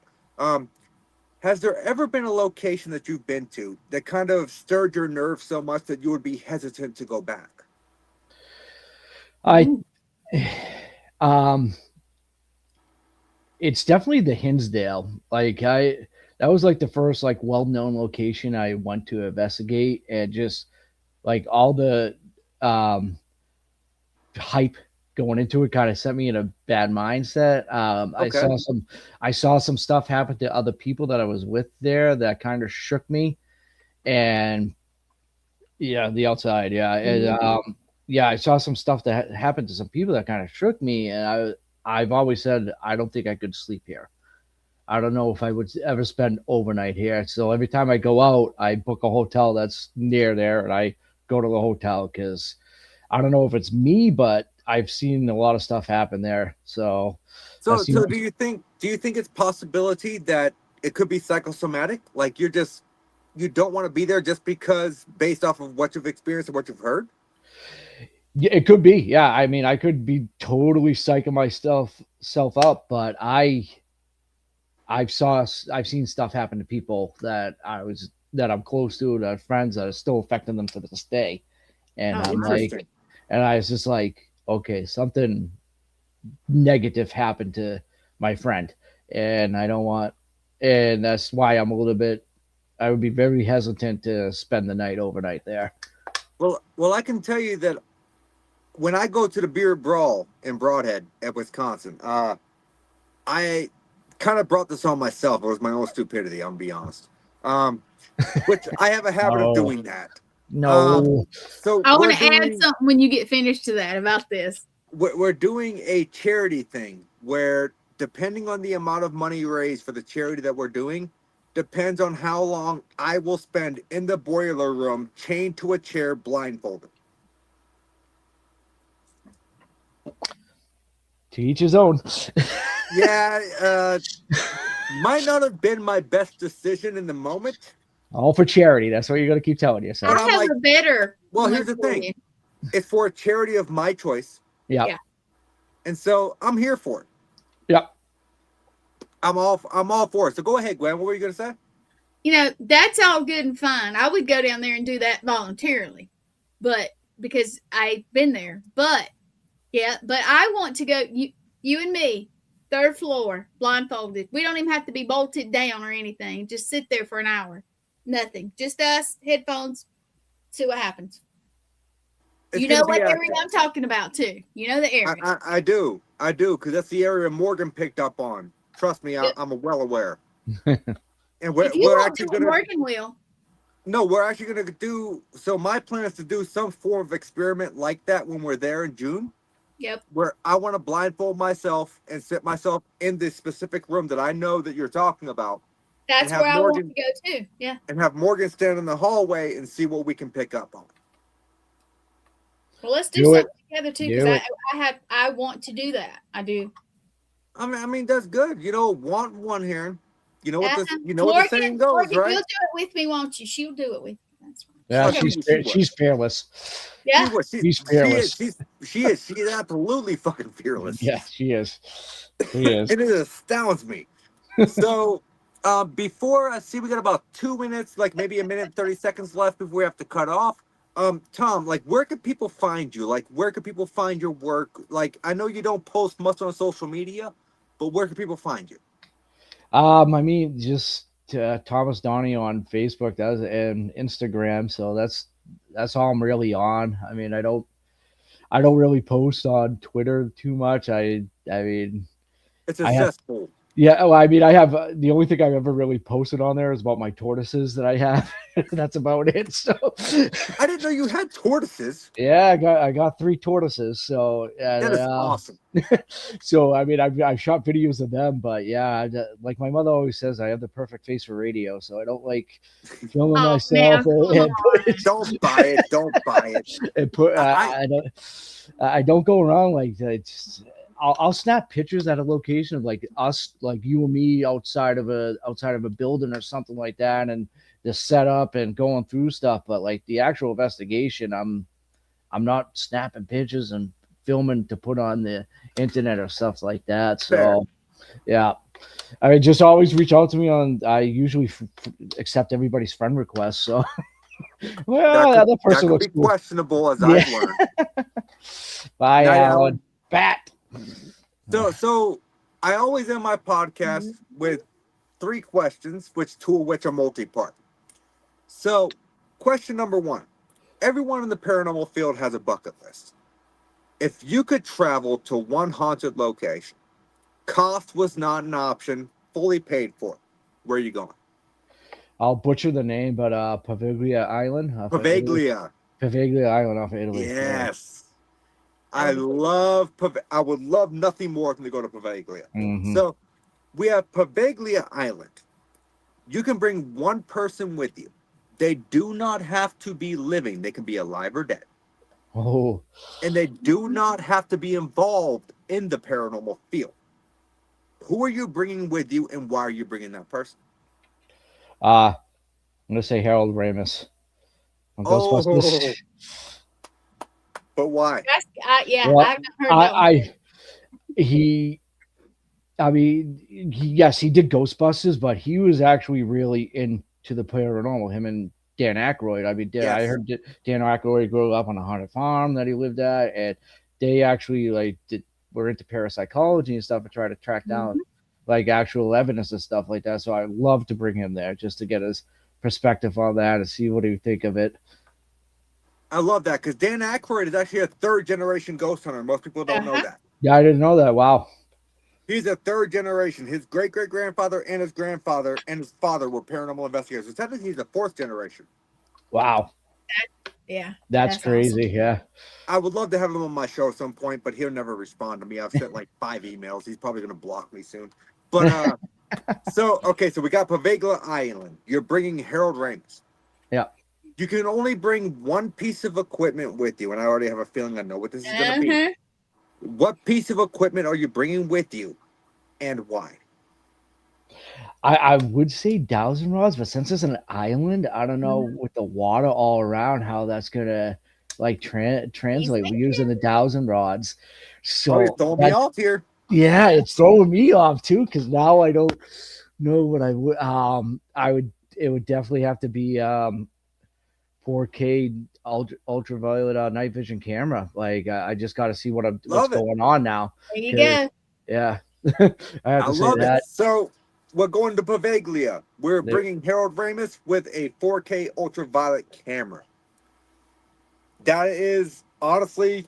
has there ever been a location that you've been to that kind of stirred your nerves so much that you would be hesitant to go back? It's definitely the Hinsdale. That was like the first like well-known location I went to investigate, and just like all the hype going into it kind of sent me in a bad mindset. I saw some stuff happen to other people that I was with there that kind of shook me. And the outside, I saw some stuff that happened to some people that kind of shook me, and I've always said I don't think I could sleep here. I don't know if I would ever spend overnight here. So every time I go out, I book a hotel that's near there, and I go to the hotel because I don't know if it's me, but I've seen a lot of stuff happen there. So So do you think it's possibility that it could be psychosomatic? Like you don't want to be there just because based off of what you've experienced and what you've heard? yeah, it could be. Yeah, I mean, I could be totally psyching myself up, but I've seen stuff happen to people that I'm close to, that are friends, that are still affecting them to this day. And I'm like, and I was just like, okay, something negative happened to my friend, and I don't want, and that's why I would be very hesitant to spend the night overnight there. Well, I can tell you that when I go to the beer brawl in Broadhead at Wisconsin, I kind of brought this on myself. It was my own stupidity, I'm gonna be honest. Which I have a habit of doing that. No. So I want to add something when you get finished to that about this. We're doing a charity thing where, depending on the amount of money raised for the charity that we're doing, depends on how long I will spend in the boiler room chained to a chair blindfolded. To each his own. Yeah, might not have been my best decision in the moment. All for charity. That's what you're going to keep telling yourself. I have a better. Well, here's the thing. It's for a charity of my choice. Yeah. And so I'm here for it. Yep. I'm all for it. So go ahead, Gwen. What were you going to say? You know, that's all good and fine. I would go down there and do that voluntarily, but because I've been there. But I want to go. You and me, 3rd floor, blindfolded. We don't even have to be bolted down or anything. Just sit there for an hour. Nothing. Just us, headphones. See what happens. You know what area I'm talking about too. You know the area. I do, because that's the area Morgan picked up on. Trust me, I'm well aware. And we're actually going to. Morgan will. No, we're actually going to do. So my plan is to do some form of experiment like that when we're there in June. Yep. Where I want to blindfold myself and sit myself in this specific room that I know that you're talking about. That's where I want to go too. Yeah. And have Morgan stand in the hallway and see what we can pick up on. Well, let's do something together too, because I want to do that. I do. I mean that's good. You know, want one here. You know what the saying goes, Morgan, right? you'll do it with me, won't you? She'll do it with me. That's right. Yeah, she's fearless. Yeah, she's fearless. She is absolutely fucking fearless. Yeah, she is. She is. And it astounds me. So, before I see, we got about 2 minutes, like maybe a minute and 30 seconds left before we have to cut off. Tom, like, where can people find you? Like, where can people find your work? Like, I know you don't post much on social media, but where can people find you? I mean, just Thomas Donahue on Facebook and Instagram. So that's all I'm really on. I mean, I don't really post on Twitter too much. I mean, it's a cesspool. Yeah, well, I mean, I have the only thing I've ever really posted on there is about my tortoises that I have. That's about it. So I didn't know you had tortoises. Yeah, I got 3 tortoises. So that is awesome. So I mean, I've shot videos of them, but yeah, like my mother always says, I have the perfect face for radio, so I don't like filming myself. Don't buy it. Don't buy it. And I don't go around like that. I'll snap pictures at a location of like us, like you and me outside of a building or something like that, and the setup and going through stuff. But like the actual investigation, I'm not snapping pictures and filming to put on the internet or stuff like that. So, fair. Yeah, I mean, just always reach out to me I usually accept everybody's friend requests. So, well, that person looks cool. Questionable as I've learned. Bye, Alan. Bat. So I always end my podcast with 3 questions, 2 of which are multi-part. So, question number 1. Everyone in the paranormal field has a bucket list. If you could travel to one haunted location, cost was not an option, fully paid for, where are you going? I'll butcher the name, but Pavaglia Island. Pavaglia Island off of Italy. Yes. I would love nothing more than to go to Pavaglia. Mm-hmm. So we have Pavaglia Island. You can bring one person with you. They do not have to be living. They can be alive or dead. Oh, and they do not have to be involved in the paranormal field. Who are you bringing with you, and why are you bringing that person? I'm gonna say Harold Ramis on Ghostbusters. Oh, but why? Yeah, Well, I've not heard that one. I mean, yes, he did Ghostbusters, but he was actually really into the paranormal. Him and Dan Aykroyd. I mean, I Yes. heard Dan Aykroyd grew up on a haunted farm that he lived at, and they actually were into parapsychology and stuff and try to track down like actual evidence and stuff like that. So I love to bring him there just to get his perspective on that and see what he would think of it. I love that because Dan Aykroyd is actually a third-generation ghost hunter. Most people don't know that. Yeah, I didn't know that. Wow. He's a third generation. His great-great-grandfather and his grandfather and his father were paranormal investigators. So technically, he's the fourth generation. Wow. Yeah. That's crazy. Awesome. Yeah. I would love to have him on my show at some point, but he'll never respond to me. I've sent like 5 emails. He's probably going to block me soon. But so we got Poveglia Island. You're bringing Harold Ramis. Yeah. You can only bring one piece of equipment with you, and I already have a feeling I know what this is going to be. What piece of equipment are you bringing with you, and why? I would say dowsing rods, but since it's an island, I don't know with the water all around how that's gonna like translate. We're using the dowsing rods, so you're throwing me off here. Yeah, it's throwing me off too because now I don't know what I would. It would definitely have to be 4K ultraviolet night vision camera. Like I just got to see what's going on now. There you go. Yeah, I love it. So we're going to Poveglia. We're bringing Harold Ramis with a 4K ultraviolet camera. That is honestly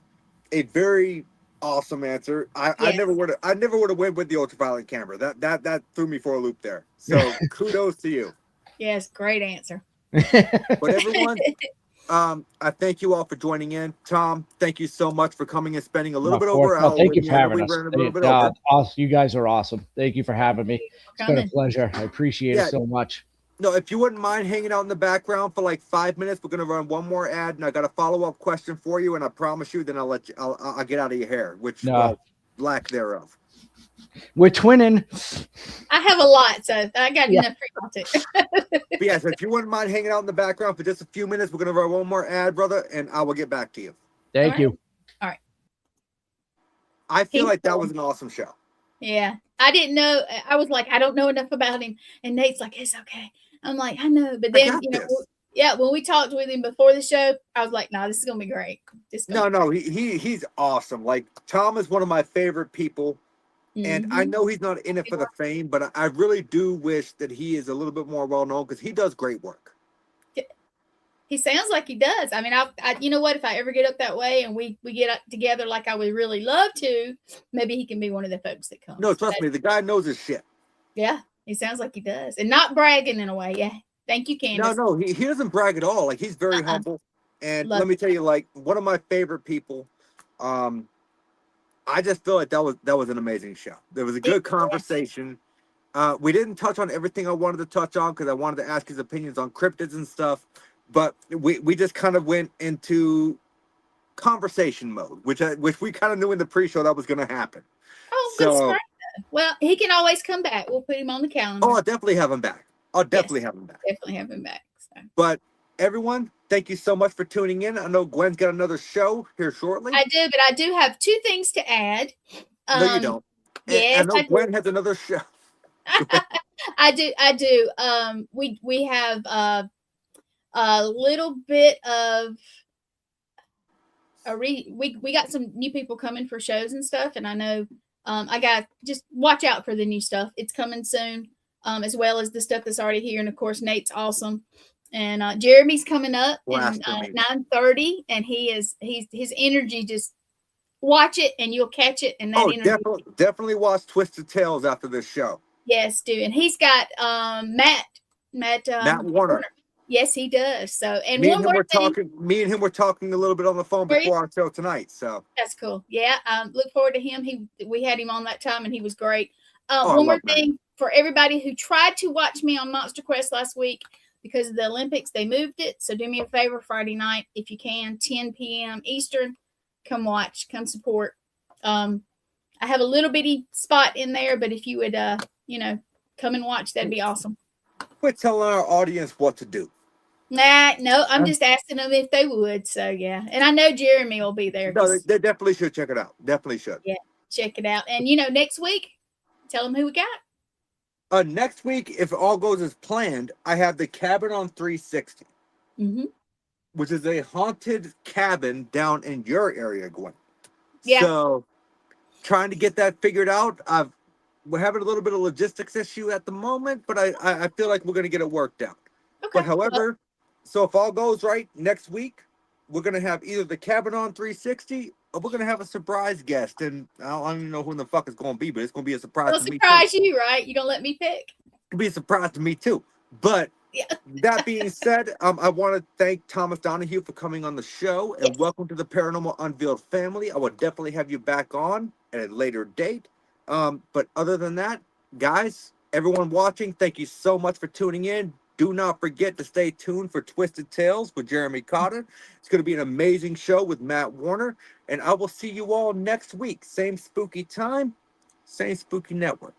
a very awesome answer. I never would have went with the ultraviolet camera. That threw me for a loop there. So kudos to you. Yes, great answer. But everyone, I thank you all for joining in. Tom, thank you so much for coming and spending a little bit over an hour. Thank you for having us. You guys are awesome. Thank you for having me. It's been a pleasure. I appreciate it so much. No, if you wouldn't mind hanging out in the background for like 5 minutes, we're gonna run one more ad, and I got a follow-up question for you, and I promise you, then I'll get out of your hair, which lack thereof. We're twinning. I have a lot, so I got enough for you too. But yeah, so if you wouldn't mind hanging out in the background for just a few minutes, we're gonna run one more ad, brother, and I will get back to you. Thank you. All right. I feel like that was an awesome show. Yeah. I didn't know. I was like, I don't know enough about him. And Nate's like, it's okay. I'm like, I know. But then, when we talked with him before the show, I was like, no, this is going to be great. He's awesome. Like, Tom is one of my favorite people. And I know he's not in it for the fame, but I really do wish that he is a little bit more well-known because he does great work. He sounds like he does. I mean, I you know what? If I ever get up that way and we get up together like I would really love to, maybe he can be one of the folks that comes. No, trust me, the guy knows his shit. Yeah, he sounds like he does. And not bragging in a way. Yeah. Thank you, Candace. No, he doesn't brag at all. Like, he's very humble. And let me tell you, like, one of my favorite people, I just feel like that was an amazing show. There was a good conversation. We didn't touch on everything I wanted to touch on because I wanted to ask his opinions on cryptids and stuff. But we just kind of went into conversation mode, which we kind of knew in the pre-show that was going to happen. Oh, so, great. Well, he can always come back. We'll put him on the calendar. Oh, I'll definitely have him back. Definitely have him back. So. But everyone, thank you so much for tuning in. I know Gwen's got another show here shortly. I do, but I do have 2 things to add. No, you don't. Yes, I know Gwen has another show. I do. We have a little bit of we got some new people coming for shows and stuff, and I know I got just watch out for the new stuff. It's coming soon, as well as the stuff that's already here, and of course Nate's awesome, and Jeremy's coming up at 9:30, and his energy, just watch it and you'll catch it. And that definitely watch Twisted Tales after this show. Yes, do. And he's got Matt Warner. Yes, he does. So, and me and him were talking a little bit on the phone before our show tonight. So that's cool. Yeah, look forward to him. We had him on that time, and he was great. One more thing for everybody who tried to watch me on Monster Quest last week: because of the Olympics. They moved it. So do me a favor, Friday night, if you can, 10 p.m. Eastern, come watch, come support. I have a little bitty spot in there, but if you would, come and watch, that'd be awesome. We're telling our audience what to do. No, I'm just asking them if they would. So yeah, and I know Jeremy will be there. No, they definitely should check it out. Definitely should. Yeah, check it out. And next week, tell them who we got. Next week, if all goes as planned, I have the Cabin on 360, which is a haunted cabin down in your area, Gwen. Yeah. So, trying to get that figured out. We're having a little bit of logistics issue at the moment, but I feel like we're going to get it worked out. Okay. But however, so if all goes right, next week, we're going to have either the Cabin on 360 or we're going to have a surprise guest. And I don't even know who the fuck it's going to be, but it's going to be a surprise It'll to me. Surprise you, right? You're going to let me pick? It'll be a surprise to me, too. But that being said, I want to thank Thomas Donahue for coming on the show, and welcome to the Paranormal Unveiled family. I will definitely have you back on at a later date. But other than that, guys, everyone watching, thank you so much for tuning in. Do not forget to stay tuned for Twisted Tales with Jeremy Cotter. It's going to be an amazing show with Matt Warner. And I will see you all next week. Same spooky time, same spooky network.